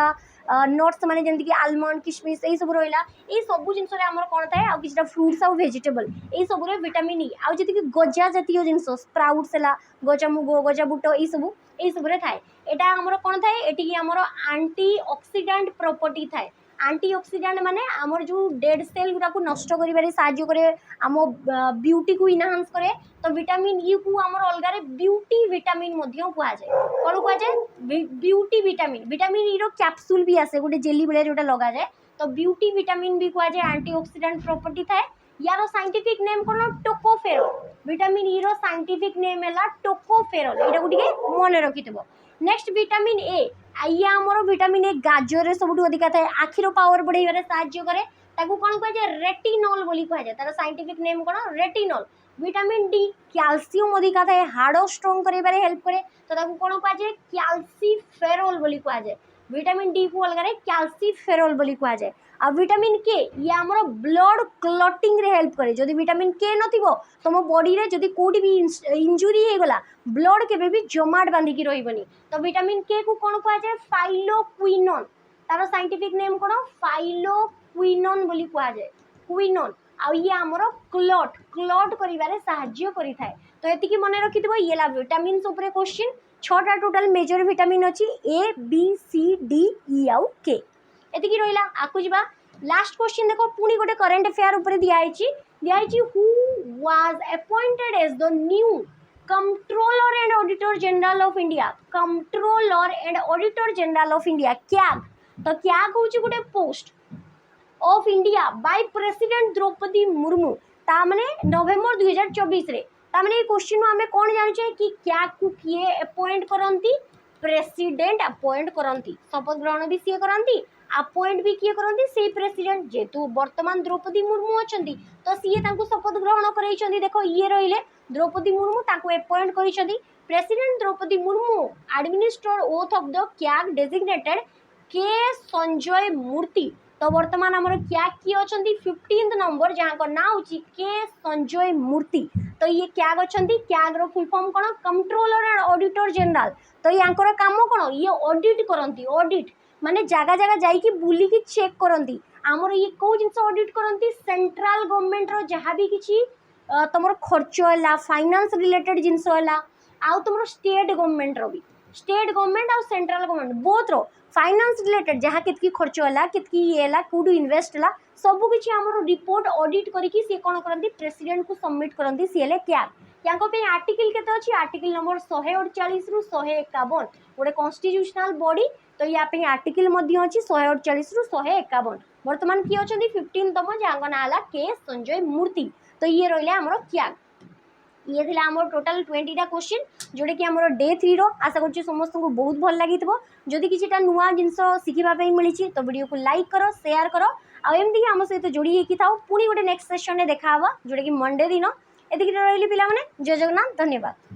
नट्स माने जमीक कि आलमंड किशमिश यही सब रहा ये सब जिनस कौन थाए आ कि फ्रुट्स आउ भेजिटेबल यही सब विटामिन ई आउ जी गजा जातीय जिनस स्प्राउट्स है गजा मुग गजा बुट यही सब थाए एटा हमर कौन थाए एटी हमर एंटी ऑक्सीडेंट प्रॉपर्टी थाए एंटी ऑक्सीडेंट माने हमर जो डेड सेल गुरा को नष्ट करिबारे सहाय्य करे आम ब्यूटी को इनहांस करे तो विटामिन ई को हमर अलगा रे ब्यूटी विटामिन मध्य कुआ जाए कोन कुआ जाए ब्यूटी विटामिन विटामिन ई रो कैप्सूल भी आसे गोटे जेली बेले जोटा लगा जाए तो ब्यूटी विटामिन भी कुआ जाए एंटी ऑक्सीडेंट प्रॉपर्टी थाए यार साइंटिफिक नेम कोन टोकोफेरोल विटामिन ई रो साइंटिफिक नेम हैला टोकोफेरोल एटा को टिके मन रखितबो नेक्स्ट विटामिन ए ये आमर विटामिन ए गाजर सब अधिका थाए आखिर पावर बढ़ाइबारे सहाय्य करे ताकू कौन कहुए रेटिनॉल बोली कहुए तार साइंटिफिक नेम कौन रेटिनॉल विटामिन डी कैल्शियम अधिका थाए हाड़ स्ट्रॉन्ग करिबारे हेल्प करे तो ताकू कौन कहुए कैल्सीफेरोल बोली कहुए विटामिन डी को अलग कैल्सीफेरोल बोली कहुए आ विटामिन के ये आमर ब्लड क्लटिंग रे हेल्प करे जदि विटामिन के नथिबो तुम बॉडी रे जदि कोडी भी इंजुरी हे गला ब्लड केबे भी जमाट बांधिकी रहिबनी तो विटामिन के को कोन कहै छै फाइलोक्विनोन तार साइंटिफिक नेम कोन फाइलोक्विनोन बोली कहै छै क्विनोन आ ये आमर क्लट क्लट करिबारे सहाय्य करि थाए तो एति की मने रखितबो ये ला विटामिन्स ऊपर क्वेश्चन 6टा टोटल मेजर विटामिन अछि A B C D E आउ के एति रहा आकु जा लास्ट क्वेश्चन देखो पुणी गोटे करेन्ट अफेयर ऊपर दिखाई who was appointed as the new controller and auditor general of India controller and auditor general of India CAG तो क्याग हूँ गोटे post of India by president Droupadi Murmu ता माने नवेम्बर 2024 रे ता माने क्वेश्चन आम कौन जानुचे कि क्याग को किए अपॉइंट करती प्रेसिडेंट अपॉइंट करती शपथ ग्रहण भी सी करती अपॉइंट भी किए करती से प्रेसिडेंट जेतु वर्तमान द्रौपदी मुर्मू अच्छा तो सीए शपथ ग्रहण कर देखो ये रहिले द्रौपदी मुर्मू अपॉइंट कर president Droupadi Murmu administer oath of the CAG designated K Sanjay मूर्ति तो वर्तमान आमर क्या किए अच्छा 15th नंबर जहाँ ना हूँ के संजय मूर्ति। तो ये क्याग अच्छा क्याग रो फुल फॉर्म कौन कंट्रोलर एंड ऑडिटर जनरल। तो यांकर काम कौन ये ऑडिट करती ऑडिट माने जगह जगह जाइए बुलिकी चेक करती आमर ये कौ जिन ऑडिट करती सेंट्रल गवर्नमेंट रो जहाँ भी किसी तुम खर्च है फाइनान्स रिलेटेड जिनस आउ तुम स्टेट गवर्नमेंट रो भी स्टेट गवर्नमेंट और सेंट्रल गवर्नमेंट बोथ रो फाइनान्स रिलेटेड जहाँ कितकी खर्च है कितकी ये कौटू इन्वेस्ट है सबू किसी आम रिपोर्ट ऑडिट करके सी कौन करती प्रेसिडेंट को सबमिट करती सी है क्या आर्टिकल के अच्छी आर्टिकल नंबर 148 रु 151 गोटे कन्स्टिट्यूशनल बॉडी। तो या आर्टिकल अच्छी 148 रु 151 बर्तमान किए अच्छा 15तम जहाँ ना है के संजय मूर्ति। तो ये रहा आमर क्या ये थी आम टोटाल 20टा क्वेश्चन जोटा कि आम डे 3 आशा कर समस्त को बहुत भल लगी जदि किसी नुआ जिनस शिखापी मिली तो वीडियो को लाइक कर शेयर कर आमती आम सहित जोड़ी होगी था पुणी गोटे नेक्स्ट सेशन में देखा जोटा कि मंडे दिन एतिक रही पिला जय जगन्नाथ धन्यवाद।